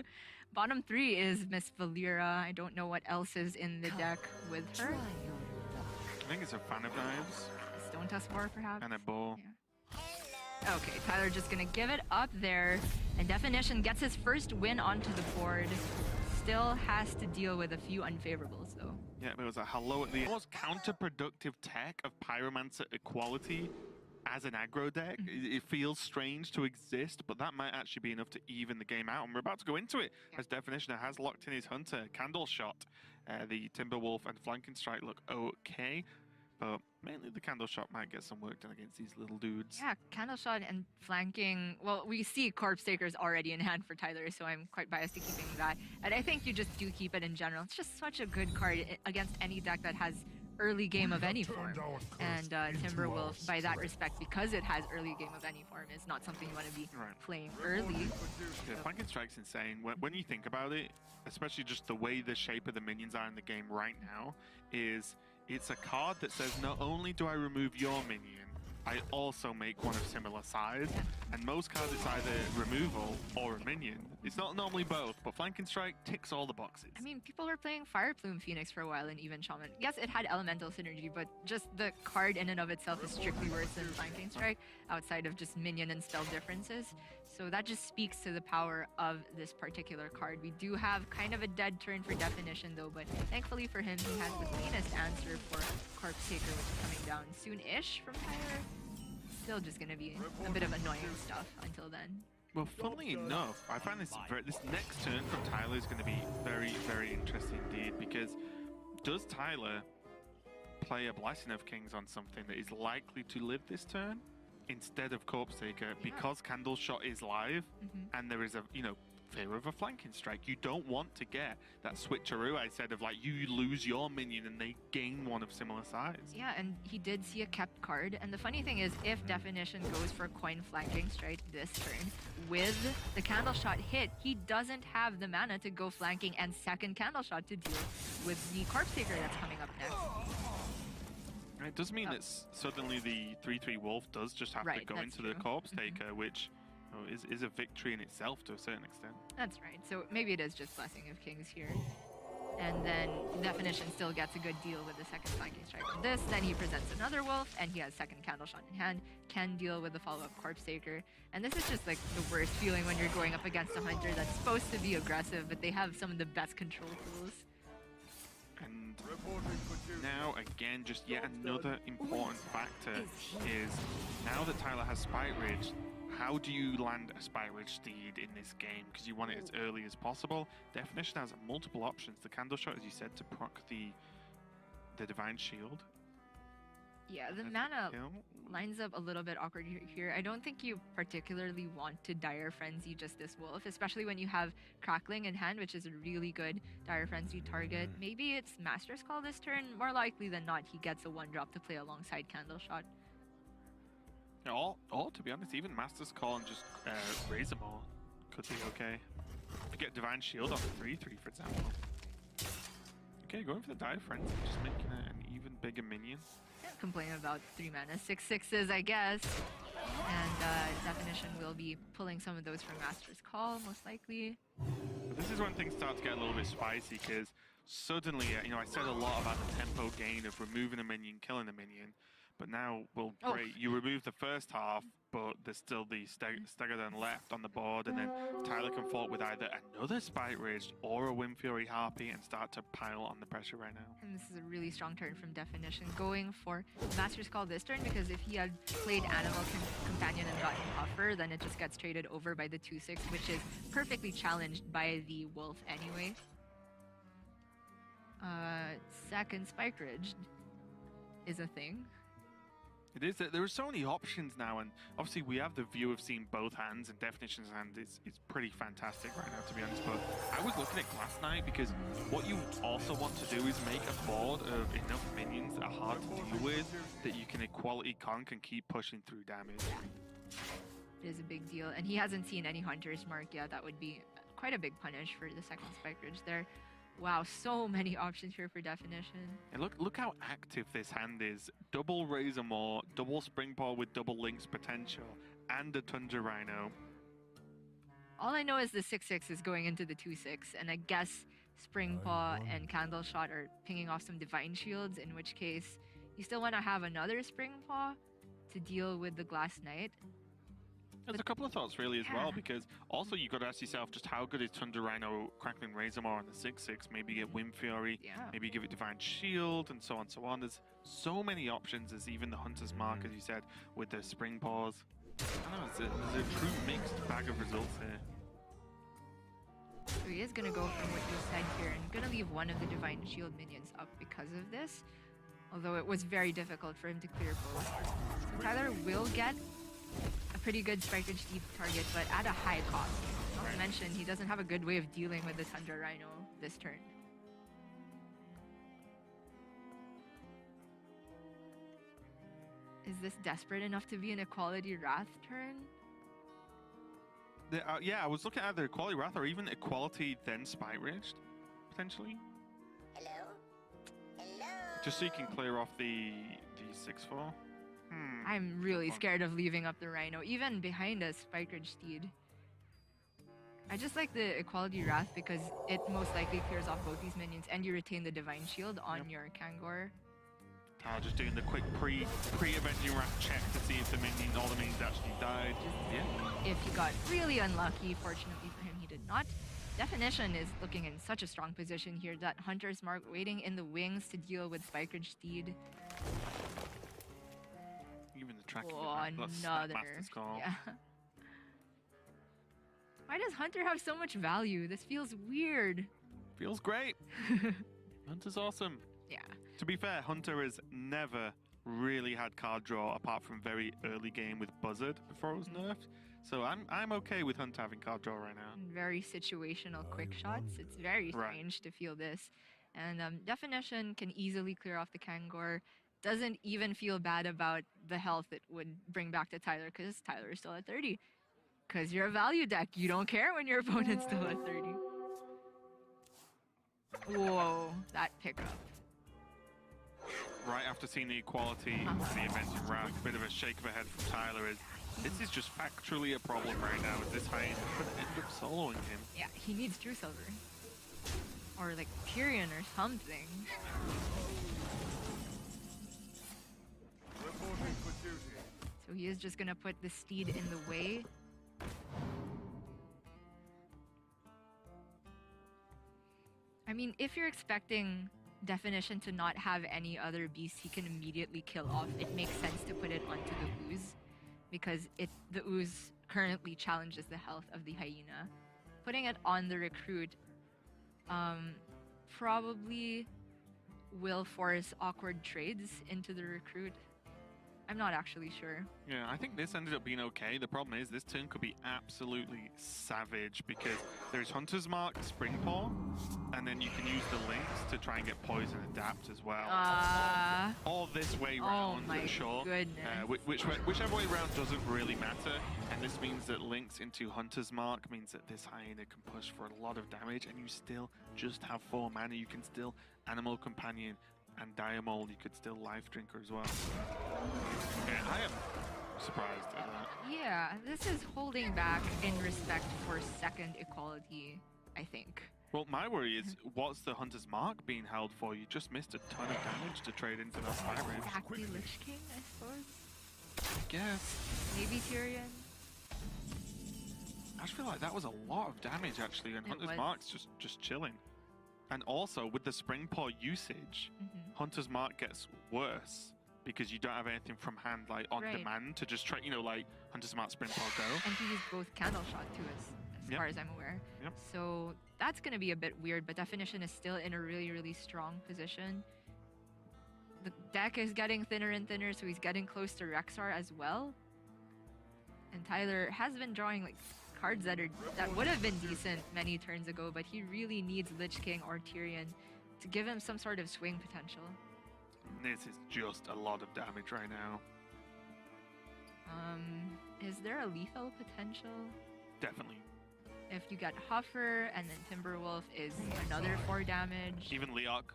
Bottom 3 is Miss Valera. I don't know what else is in the deck with her. I think it's a Fan of Knives. Stone Tusk War, perhaps? And a bow. Yeah. Okay, Tyler just gonna give it up there. And Definition gets his first win onto the board. Still has to deal with a few unfavorables, though. Yeah, there was a hello at the almost counterproductive tech of Pyromancer equality as an aggro deck. It feels strange to exist, but that might actually be enough to even the game out. And we're about to go into it as Definitioner has locked in his Hunter. Candle Shot, the Timberwolf and Flanking Strike look okay, but mainly the Candle Shot might get some work done against these little dudes. Yeah, Candle Shot and Flanking. Well, we see Corpse Taker's already in hand for Tyler, so I'm quite biased to keeping that. And I think you just do keep it in general. It's just such a good card against any deck that has early game of any form. And Timberwolf, by that respect, because it has early game of any form, is not something you want to be playing early. Yeah, Flanking Strike's insane. When you think about it, especially just the way the shape of the minions are in the game right now, it's a card that says not only do I remove your minion, I also make one of similar size. And most cards it's either removal or a minion. It's not normally both, but Flanking Strike ticks all the boxes. I mean, people were playing Fire Plume Phoenix for a while and even Shaman. Yes, it had elemental synergy, but just the card in and of itself is strictly worse than Flanking Strike, outside of just minion and spell differences. So that just speaks to the power of this particular card. We do have kind of a dead turn for Definition though, but thankfully for him, he has the cleanest answer for Corpse Taker, which is coming down soon-ish from Tyler. Still just gonna be a bit of annoying stuff until then. Well, funnily enough, I find this next turn from Tyler is going to be very, very interesting indeed, because does Tyler play a Blessing of Kings on something that is likely to live this turn instead of Corpse Taker because Candle Shot is live and there is a, fear of a Flanking Strike. You don't want to get that switcheroo I said of like you lose your minion and they gain one of similar size. Yeah, and he did see a kept card. And the funny thing is, if Definition goes for Coin Flanking Strike this turn with the Candle Shot hit, he doesn't have the mana to go flanking and second Candle Shot to deal with the Corpse Taker that's coming up next. It does mean that suddenly the 3/3 Wolf does just have to go into the Corpse Taker, which is a victory in itself to a certain extent. That's right. So maybe it is just Blessing of Kings here. And then Definition still gets a good deal with the second Flanking Strike on this. Then he presents another Wolf, and he has second Candle Shot in hand, can deal with the follow-up Corpse Taker. And this is just like the worst feeling when you're going up against a Hunter that's supposed to be aggressive, but they have some of the best control tools. And now, again, just yet another important factor is now that Tyler has Spite Ridge, how do you land a Spite Ridge Steed in this game? Because you want it as early as possible. Definition has multiple options. The Candle Shot, as you said, to proc the Divine Shield. Yeah, the That's mana a kill. lines up a little bit awkward here. I don't think you particularly want to Dire Frenzy just this wolf, especially when you have Crackling in hand, which is a really good Dire Frenzy target. Maybe it's Master's Call this turn. More likely than not, he gets a 1-drop to play alongside Candle Shot. Yeah, to be honest, even Master's Call and just Razormaw could be okay. You get Divine Shield on the 3/3, for example. Okay, going for the Dire Frenzy, just making it an even bigger minion. Can't complain about 3 mana, 6/6s, I guess. And Definition will be pulling some of those from Master's Call, most likely. But this is when things start to get a little bit spicy, because suddenly, I said a lot about the tempo gain of removing a minion, killing a minion. But now, well, Oh. great, you remove the first half, but there's still the Stegadon left on the board, and then Tyler can fall with either another Spite Rage or a Wind Fury Harpy and start to pile on the pressure right now. And this is a really strong turn from Definition, going for Master's Call this turn, because if he had played Animal Companion and gotten Puffer, then it just gets traded over by the 2/6, which is perfectly challenged by the Wolf anyway. Second Spike Ridge is a thing. It is. There are so many options now, and obviously we have the view of seeing both hands, and Definition's hand is pretty fantastic right now, to be honest. But I was looking at Glass Knight, because what you also want to do is make a board of enough minions that are hard to deal with, that you can equality conk and keep pushing through damage. It is a big deal, and he hasn't seen any Hunter's Mark yet. That would be quite a big punish for the second Spike Ridge there. Wow, so many options here for Definition. And look how active this hand is. Double Razormaw, double Springpaw with double Link's potential, and a Tundra Rhino. All I know is the 6/6 is going into the 2/6, and I guess Springpaw and Candle Shot are pinging off some Divine Shields, in which case you still want to have another Springpaw to deal with the Glass Knight. There's a couple of thoughts really as well, Yeah. because also you've got to ask yourself just how good is Tundra Rhino, Crackling Razormaw on the 6/6, maybe get Wind Fury, Yeah. maybe give it Divine Shield, and so on and so on. There's so many options. There's even the Hunter's Mark, as you said, with the Spring Paws. I don't know, there's a true mixed bag of results here. So he is going to go from what you said here, and going to leave one of the Divine Shield minions up because of this. Although it was very difficult for him to clear both. So Tyler will get a pretty good Spike Ridge deep target, but at a high cost. Not to mention, he doesn't have a good way of dealing with the Tundra Rhino this turn. Is this desperate enough to be an Equality Wrath turn? Yeah, I was looking at the Equality Wrath, or even Equality then Spite Ridged, potentially. Hello? Hello? Just so you can clear off the 6/4. I'm really Fun. scared of leaving up the Rhino, even behind a Spike Ridge Steed. I just like the Equality Wrath because it most likely clears off both these minions, and you retain the Divine Shield on Yep. your Kangor. Just doing the quick pre-Avenging Wrath check to see if all the minions actually died. Yeah. If he got really unlucky, fortunately for him, he did not. Definition is looking in such a strong position here. That Hunter's Mark waiting in the wings to deal with Spike Ridge Steed. Even the tracking. Oh, another. Master's Call. Yeah. Why does Hunter have so much value? This feels weird. Feels great. Hunter's awesome. Yeah. To be fair, Hunter has never really had card draw apart from very early game with Buzzard before it was nerfed. So I'm okay with Hunter having card draw right now. Very situational quick shots. It's very strange to feel this. And Definition can easily clear off the Kangor. Doesn't even feel bad about the health it would bring back to Tyler, because Tyler is still at 30. Because you're a value deck. You don't care when your opponent's still at 30. Whoa, that pickup. Right after seeing the equality, the Avenging Wrath, a bit of a shake of a head from Tyler is, this is just factually a problem right now. Is this hyena could end up soloing him? Yeah, he needs True Silver. Or like Tyrion or something. Reporting for duty. So he is just gonna put the steed in the way. I mean, if you're expecting Definition to not have any other beasts he can immediately kill off, it makes sense to put it onto the ooze, because the ooze currently challenges the health of the hyena. Putting it on the recruit probably will force awkward trades into the recruit. I'm not actually sure. Yeah, I think this ended up being okay. The problem is this turn could be absolutely savage because there's Hunter's Mark, Spring Paw, and then you can use the links to try and get Poison Adapt as well. All this way round, my sure. goodness. Whichever way round doesn't really matter, and this means that links into Hunter's Mark means that this Hyena can push for a lot of damage, and you still just have 4 mana. You can still Animal Companion and Diamond. You could still Life Drinker as well. Yeah, I am surprised at that. Yeah, this is holding back in respect for second equality, I think. Well, my worry is, what's the Hunter's Mark being held for? You just missed a ton of damage to trade into that Spy Rage. Exactly, Lich King, I suppose. I guess. Maybe Tyrion. I just feel like that was a lot of damage, actually, and It Hunter's was. Mark's just chilling. And also, with the Spring Paw usage, Hunter's Mark gets worse because you don't have anything from hand, like, on Right. demand to just try, you know, like, Hunter's Mark, Spring Paw, go. And he used both Candle Shot too, as Yep. far as I'm aware. Yep. So that's going to be a bit weird, but Definition is still in a really, really strong position. The deck is getting thinner and thinner, so he's getting close to Rexar as well. And Tyler has been drawing like cards that would have been decent many turns ago, but he really needs Lich King or Tyrion to give him some sort of swing potential. This is just a lot of damage right now. Is there a lethal potential? Definitely. If you get Huffer and then Timberwolf is another 4 damage. Even Leok.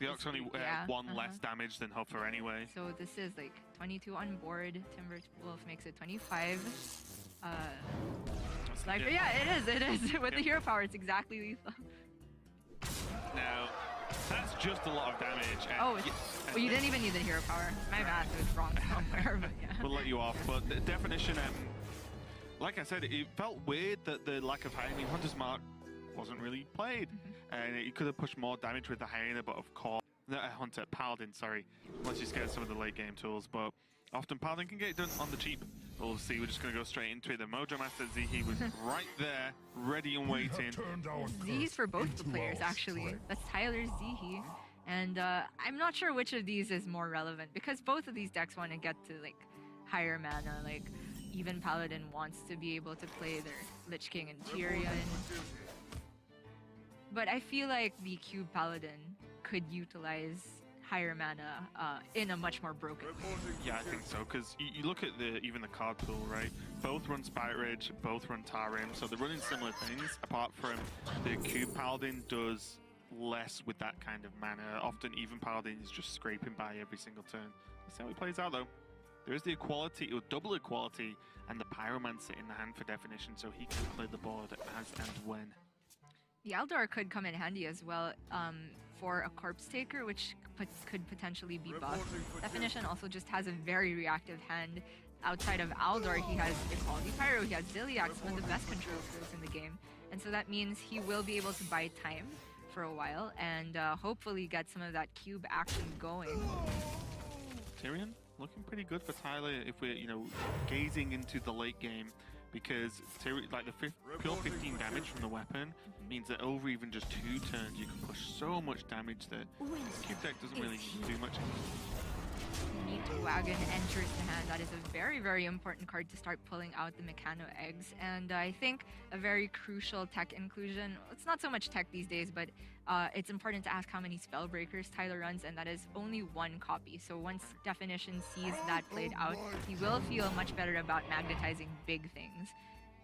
Leok's only Yeah, 1 less damage than Huffer anyway. So this is like 22 on board. Timberwolf makes it 25. That's legit. Yeah, it is. With the hero power, it's exactly lethal. Now, that's just a lot of damage. And Oh, well, you didn't even need the hero power. My math was wrong somewhere, but yeah. We'll let you off, but the Definition, like I said, it felt weird that the lack of Hyena. I mean, Hunter's Mark wasn't really played, and you could have pushed more damage with the Hyena, but of course, Paladin, sorry, once you get some of the late game tools, but often Paladin can get it done on the cheap. We'll see, we're just going to go straight into it. The Mojo Master Zihi was right there, ready and waiting. Zihi's for both the players, actually. That's Tyler's Zihi. And I'm not sure which of these is more relevant, because both of these decks want to get to like higher mana. Like, even Paladin wants to be able to play their Lich King and Tyrion. But I feel like the Cube Paladin could utilize higher mana in a much more broken way. Yeah, I think so, because you look at even the card pool, right? Both run Spite Ridge, both run Tarim, so they're running similar things, apart from the Cube Paladin does less with that kind of mana. Often even Paladin is just scraping by every single turn. Let's see how it plays out though. There is the equality, or double equality, and the Pyromancer in the hand for Definition, so he can clear the board as and when. The Eldar could come in handy as well for a Corpse Taker, which could potentially be buffed. Definition also just has a very reactive hand. Outside of Aldor, he has Equality Pyro, he has Ziliax, some of the best control skills in the game. And so that means he will be able to buy time for a while and hopefully get some of that cube action going. Tyrion looking pretty good for Tyler if we're, gazing into the late game, because like the pure 15 damage from the weapon means that over even just 2 turns you can push so much damage that Cube deck doesn't really do much. Neat Wagon enters the hand. That is a very, very important card to start pulling out the Mechano eggs. And I think a very crucial tech inclusion, it's not so much tech these days, but it's important to ask how many Spellbreakers Tyler runs, and that is only 1 copy. So once Definition sees that played out, he will feel much better about magnetizing big things.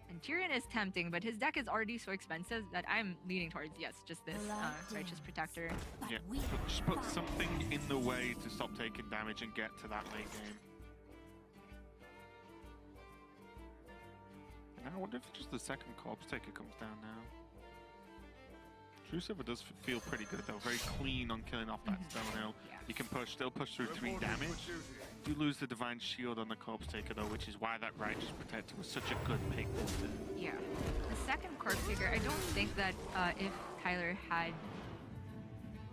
And Tyrion is tempting, but his deck is already so expensive that I'm leaning towards, yes, just this Righteous Protector. Yeah, just put something in the way to stop taking damage and get to that late game. Now I wonder if just the second Corpse Taker comes down now. True Silver does feel pretty good though, very clean on killing off that Stone Hill. Yeah. You can still push through 3 damage. You lose the Divine Shield on the Corpse Taker though, which is why that Righteous Protector was such a good pick. Yeah. The second Corpse Taker, I don't think that if Tyler had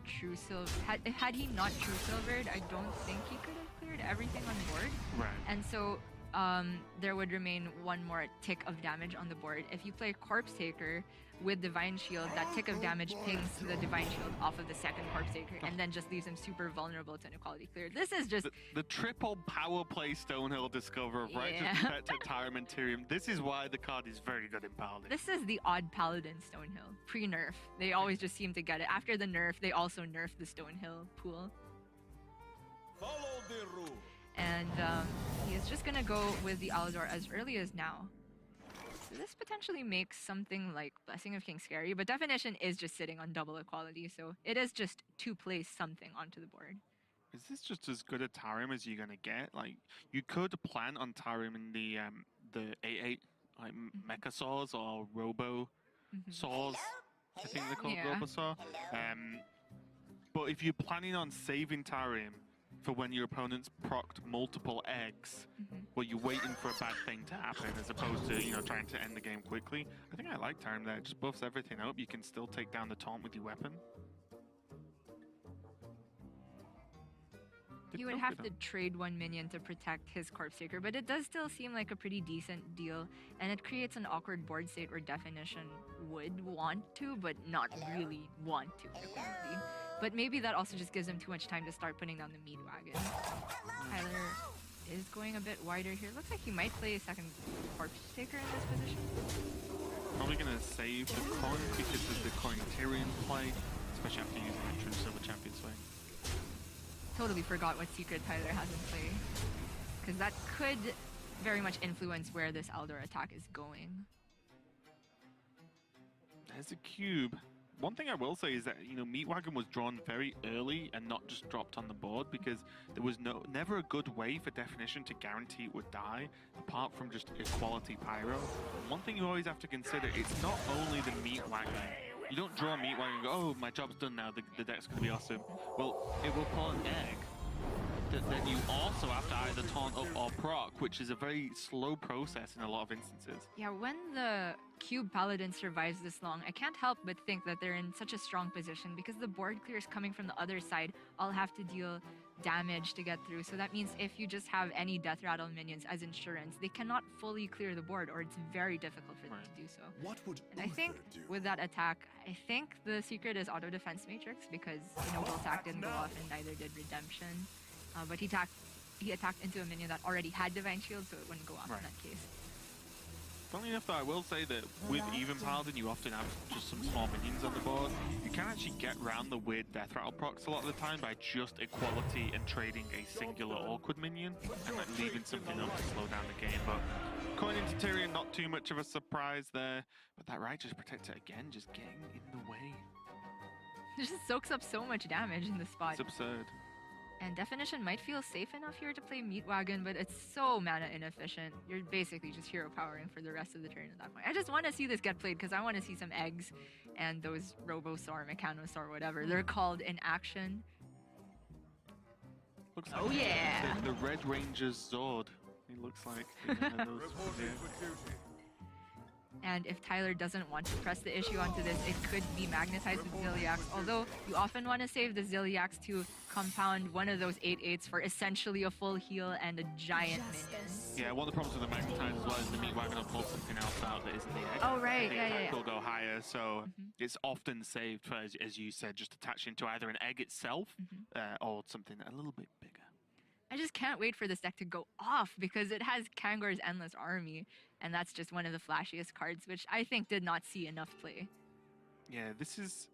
True Silver, had he not True Silvered, I don't think he could have cleared everything on board. Right. And so there would remain one more tick of damage on the board. If you play Corpse Taker with Divine Shield, that tick of damage pings the Divine Shield off of the second Corpse Taker and then just leaves him super vulnerable to inequality clear. This is just... The triple power play Stonehill Discover of Righteous Yeah. Protector, Tyrant, and Tyrion. This is why the card is very good in Paladin. This is the odd Paladin Stonehill. Pre-nerf. They always just seem to get it. After the nerf, they also nerfed the Stonehill pool. Follow the rule. And he is just gonna go with the Aldor as early as now. So this potentially makes something like Blessing of King scary, but Definition is just sitting on double equality, so it is just to place something onto the board. Is this just as good a Tarim as you're gonna get? Like, you could plan on Tarim in the 8/8 like Mecha Saws or Robo Saws. I think they're called Yeah. Robo Saw. But if you're planning on saving Tarim for when your opponent's procced multiple eggs, well, you're waiting for a bad thing to happen as opposed to, you know, trying to end the game quickly. I think I like Tarim there. It just buffs everything up. You can still take down the taunt with your weapon. He would have to trade one minion to protect his Corpse Taker, but it does still seem like a pretty decent deal, and it creates an awkward board state where Definition would want to, but not really want to frequently. But maybe that also just gives him too much time to start putting down the meat wagon. Tyler is going a bit wider here. Looks like he might play a second Corpse Taker in this position. Probably going to save the coin because of the coin Tyrion play, especially after using the True Silver Champion swing. Totally forgot what secret Tyler has in play, because that could very much influence where this Aldor attack is going. There's a cube. One thing I will say is that, you know, Meat Wagon was drawn very early and not just dropped on the board because there was never a good way for Definition to guarantee it would die, apart from just equality pyro. And one thing you always have to consider, it's not only the Meat Wagon. You don't draw a Meat Wagon and go, oh, my job's done now, the deck's going to be awesome. Well, it will pull an egg that then you also have to either taunt up or proc, which is a very slow process in a lot of instances. Yeah, when the Cube Paladin survives this long, I can't help but think that they're in such a strong position because the board clears coming from the other side all have to deal damage to get through. So that means if you just have any Death Rattle minions as insurance, they cannot fully clear the board, or it's very difficult for them to do so. What would And I think with that attack, I think the secret is Auto Defense Matrix because, you know, Wiltack didn't go off and neither did Redemption. But he attacked into a minion that already had Divine Shield, so it wouldn't go off in that case. Funnily enough, though, I will say that with even Paladin, you often have just some small minions on the board. You can actually get around the weird Death Rattle procs a lot of the time by just equality and trading a singular awkward minion and like leaving something up to slow down the game. But coin into Tyrion, not too much of a surprise there. But that Righteous Protector, again, just getting in the way. It just soaks up so much damage in the spot. It's absurd. And Definition might feel safe enough here to play Meat Wagon, but it's so mana inefficient. You're basically just hero powering for the rest of the turn at that point. I just want to see this get played because I want to see some eggs and those Robosaur, Mechanosaur, whatever they're called in action. Looks like Oh yeah! the Red Ranger's Zord. He looks like those. reporting for duty? And if Tyler doesn't want to press the issue onto this, it could be magnetized with Zilliax. Although you often want to save the Zilliax to compound one of those 8/8s for essentially a full heal and a giant minion. Yeah, one of the problems with the Magnetize as well is the Meat Wagon will pull something else out that isn't the egg. Oh, right, The yeah, attack yeah. will go higher, so it's often saved for, as you said, just attaching to either an egg itself or something a little bit bigger. I just can't wait for this deck to go off because it has Kangor's Endless Army, and that's just one of the flashiest cards, which I think did not see enough play. Yeah, this is...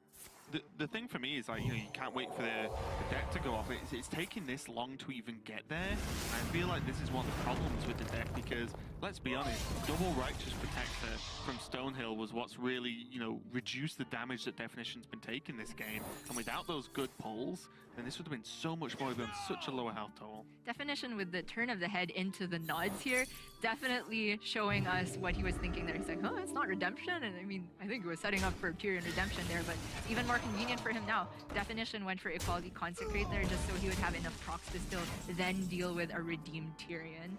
The thing for me is, like, you know, you can't wait for the deck to go off. It's taking this long to even get there. I feel like this is one of the problems with the deck because, let's be honest, double Righteous Protector from Stonehill was what's really, you know, reduced the damage that Definition's been taking this game. And without those good pulls, then this would have been so much more, been such a lower health total. Definition with the turn of the head into the nods here, definitely showing us what he was thinking there. He's like, oh, it's not Redemption. And I mean, I think it was setting up for Tyrion Redemption there, but it's even more convenient for him now. Definition went for Equality Consecrate there just so he would have enough procs to still then deal with a redeemed Tyrion.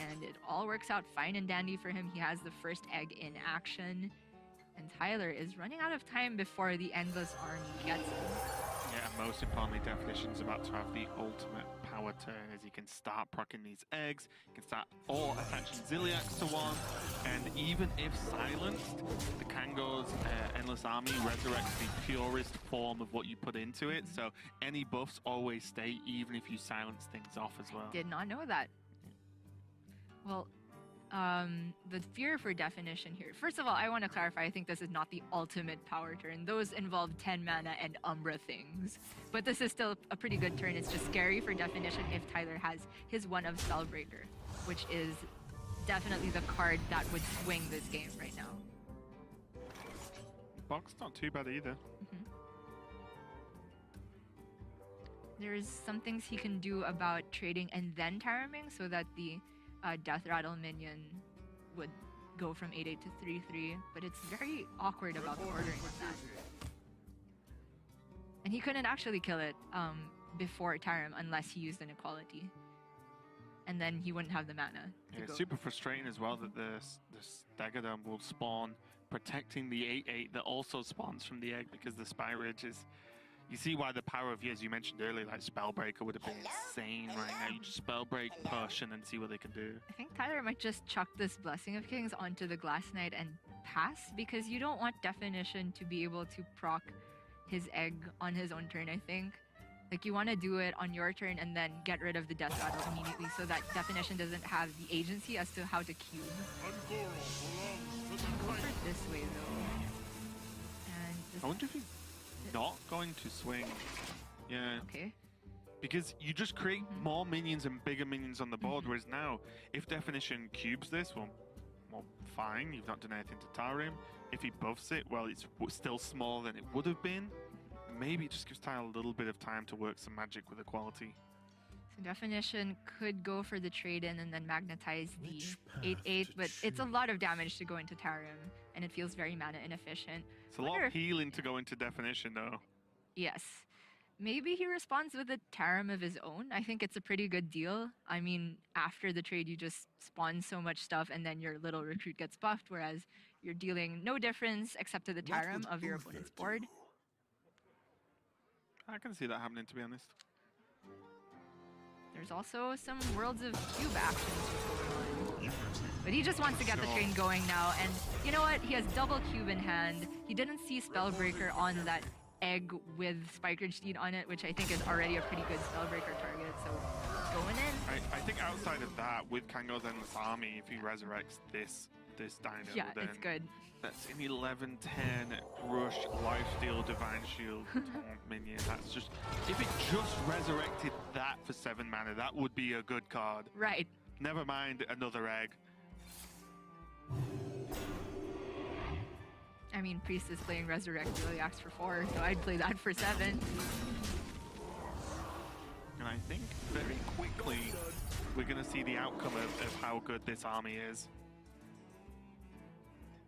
And it all works out fine and dandy for him. He has the first egg in action. And Tyler is running out of time before the Endless Army gets him. Yeah, and most importantly, Definition's about to have the ultimate power power turn is he can start proccing these eggs, he can start or attaching Ziliax to one, and even if silenced, the Kango's Endless Army resurrects the purest form of what you put into it, so any buffs always stay, even if you silence things off as well. Did not know that. Well, the fear for definition here. First of all, I want to clarify, I think this is not the ultimate power turn. Those involve 10 mana and Umbra things. But this is still a pretty good turn. It's just scary for definition if Tyler has his one of Spellbreaker, which is definitely the card that would swing this game right now. Box not too bad either. There's some things he can do about trading and then Tyraming so that the Death Rattle minion would go from 8/8 to 3/3, but it's very awkward about the ordering of that. And he couldn't actually kill it before Tyram unless he used an equality. And then he wouldn't have the mana. Yeah, it's super frustrating as well that the Stegodon will spawn protecting the 8/8 that also spawns from the egg, because the Spy Ridge is... You see why the power of, as you mentioned earlier, like Spellbreaker would have been insane right now. You just Spellbreak, push, and then see what they can do. I think Tyler might just chuck this Blessing of Kings onto the Glass Knight and pass, because you don't want definition to be able to proc his egg on his own turn, I think. Like, you want to do it on your turn and then get rid of the Death Rattle immediately so that definition doesn't have the agency as to how to cube. Go for it this way, though. And this... I wonder if he's not going to swing. Yeah. Okay. Because you just create more minions and bigger minions on the board, whereas now, if definition cubes this, well, fine, you've not done anything to tar him. If he buffs it, well, it's still smaller than it would have been. Maybe it just gives Tyler a little bit of time to work some magic with equality. So definition could go for the trade-in and then magnetize the 8/8, but it's a lot of damage to go into Tarim, and it feels very mana inefficient. It's a lot of healing to go into definition, though. Yes. Maybe he responds with a Tarim of his own. I think it's a pretty good deal. I mean, after the trade, you just spawn so much stuff, and then your little recruit gets buffed, whereas you're dealing no difference except to the Tarim of your opponent's board. I can see that happening, to be honest. There's also some Worlds of Cube actions going on. But he just wants to get the train going now, and you know what? He has double cube in hand. He didn't see Spellbreaker on that egg with Spikeridge Steed on it, which I think is already a pretty good Spellbreaker target, so going in. I think outside of that, with Kango's Endless Army, if he resurrects this dino, yeah, then it's good. that's an 11-10 Rush, Lifesteal, Divine Shield, Taunt minion. That's just... If it just resurrected that for 7 mana, that would be a good card. Right. Never mind another egg. I mean, Priest is playing Resurrect Ziliax for 4, so I'd play that for 7. And I think very quickly, we're going to see the outcome of how good this army is.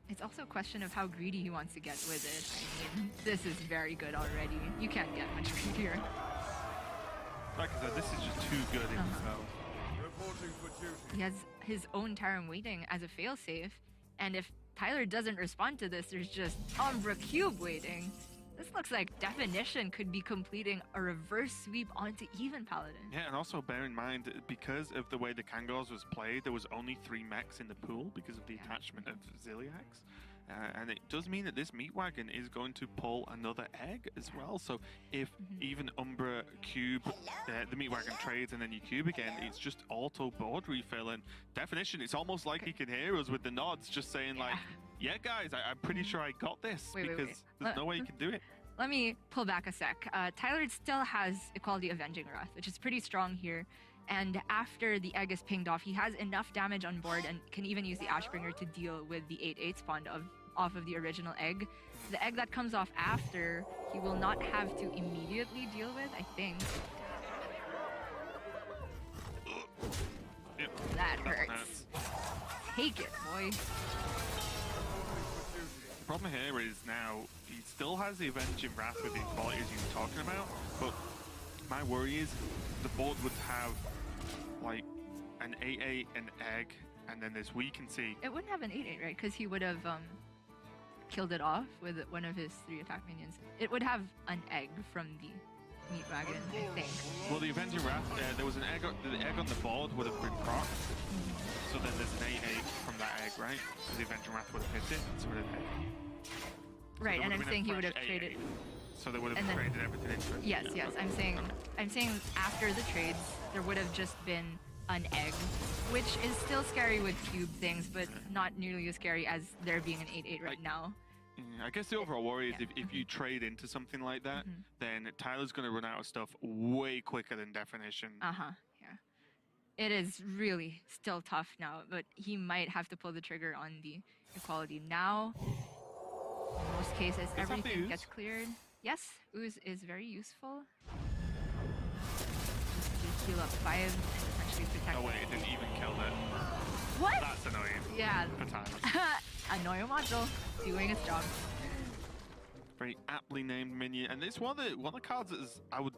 It's also a question of how greedy he wants to get with it. I mean, this is very good already. You can't get much greedier. Like I said, this is just too good in itself. Reporting for duty. He has his own Tarim waiting as a failsafe, and if Tyler doesn't respond to this, there's just Umbra Cube waiting. This looks like definition could be completing a reverse sweep onto even Paladin. Yeah, and also bear in mind, because of the way the Kangors was played, there was only 3 mechs in the pool because of the attachment of Ziliax. And it does mean that this meat wagon is going to pull another egg as well. So if even Umbra cube, the meat wagon trades and then you cube again, it's just auto board refill. And definition, it's almost like he can hear us with the nods, just saying like, yeah guys, I'm pretty sure I got this, because there's no way you can do it. Let me pull back a sec. Tyler still has Equality Avenging Wrath, which is pretty strong here. And after the egg is pinged off, he has enough damage on board and can even use the Ashbringer to deal with the 8/8 spawn off of the original egg. The egg that comes off after, he will not have to immediately deal with, I think. Yep. That hurts. Take it, boy. The problem here is now, he still has the Avenging Wrath with the equalities you were talking about, but my worry is the board would have like an 8/8, an egg, and then this we can see. It wouldn't have an 8/8, right? Because he would have killed it off with one of his 3 attack minions. It would have an egg from the Meat Wagon, I think. Well, the Avenging Wrath, there was an egg. The egg on the board would have been proc. So then there's an 8/8 from that egg, right? So the Avenging Wrath would have hit it. So it would have hit. Right, and I'm saying he would have traded. So they would have and then- traded everything into it. Yes, Yeah, yes. okay. I'm saying after the trades, there would have just been an egg, which is still scary with cube things, but not nearly as scary as there being an 8/8 right now. Yeah, I guess the overall worry is if you trade into something like that, then Tyler's going to run out of stuff way quicker than Definition. Yeah. It is really still tough now, but he might have to pull the trigger on the equality now. In most cases, have the everything ooze. gets cleared. Yes, ooze is very useful. Just to heal up 5 and essentially protect. Oh wait, it didn't even kill it. What? That's annoying. Yeah. For Tyler. Annoying module doing its job. Very aptly named minion, and it's one of the cards that is, I would,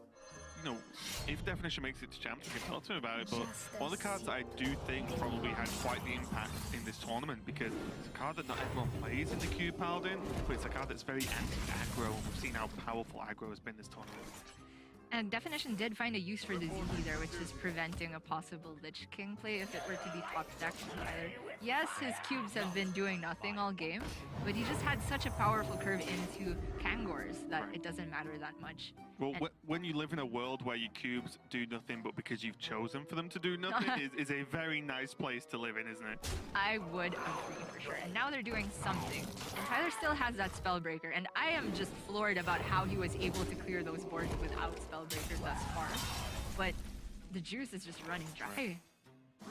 if Definition makes it to champs, we can talk to him about it, but one of the cards that I do think probably had quite the impact in this tournament, because it's a card that not everyone plays in the Cube Paladin, but it's a card that's very anti-aggro, and we've seen how powerful aggro has been this tournament. And Definition did find a use for the ZZ there, which is preventing a possible Lich King play if it were to be top decked either. Yes, his cubes have been doing nothing all game, but he just had such a powerful curve into Kangors that it doesn't matter that much. Well, when you live in a world where your cubes do nothing but because you've chosen for them to do nothing is a very nice place to live in, isn't it? I would agree for sure. And now they're doing something. And Tyler still has that Spellbreaker, and I am just floored about how he was able to clear those boards without Spellbreaker thus far. But the juice is just running dry.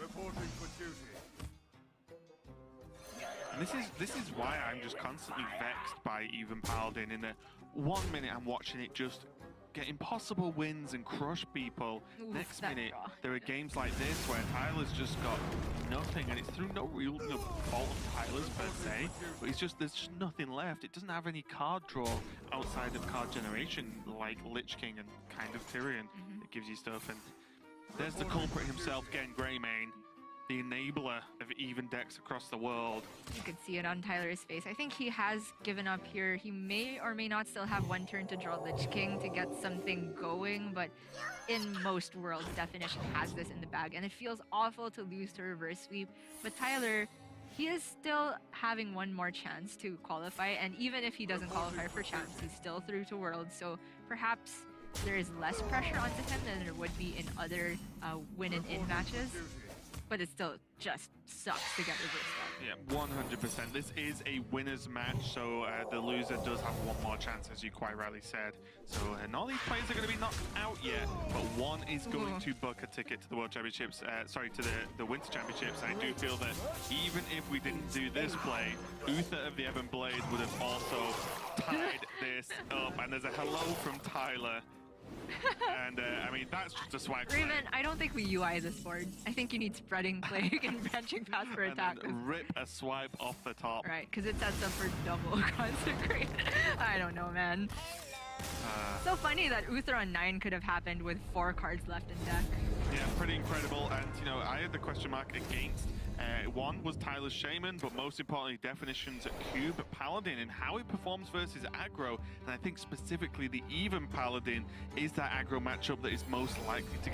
Reporting for duty. And this is why I'm just constantly vexed by even Paladin. In the 1 minute I'm watching it just get impossible wins and crush people. Oof, Next that minute draw. there are games like this where Tyler's just got nothing, and it's through no real fault of Tyler's per se, but there's just nothing left. It doesn't have any card draw outside of card generation like Lich King and kind of Tyrion that gives you stuff. And there's the culprit himself getting Greymane, the enabler of even decks across the world. You could see it on Tyler's face. I think he has given up here. He may or may not still have one turn to draw Lich King to get something going, but in most worlds, Definition has this in the bag, and it feels awful to lose to reverse sweep. But Tyler, he is still having one more chance to qualify, and even if he doesn't qualify for champs, he's still through to worlds, so perhaps there is less pressure onto him than there would be in other win and in matches. But it still just sucks to get reversed up. Yeah, 100%. This is a winner's match, so the loser does have one more chance, as you quite rightly said. So none of these players are going to be knocked out yet, but one is going to book a ticket to the World Championships, to the Winter Championships. And I do feel that even if we didn't do this play, Uther of the Ebon Blade would have also tied this up. And there's a hello from Tyler. And I mean, that's just a swag play. Raven, I don't think we UI this board. I think you need spreading plague and branching path for And attack. then rip a swipe off the top. Right, because it sets up for double consecrate. I don't know, man. So funny that Uther on 9 could have happened with 4 cards left in deck. Yeah, pretty incredible. And I had the question mark against one was Tyler's Shaman, but most importantly, Definition's Cube Paladin and how it performs versus aggro. And I think specifically the even Paladin is that aggro matchup that is most likely to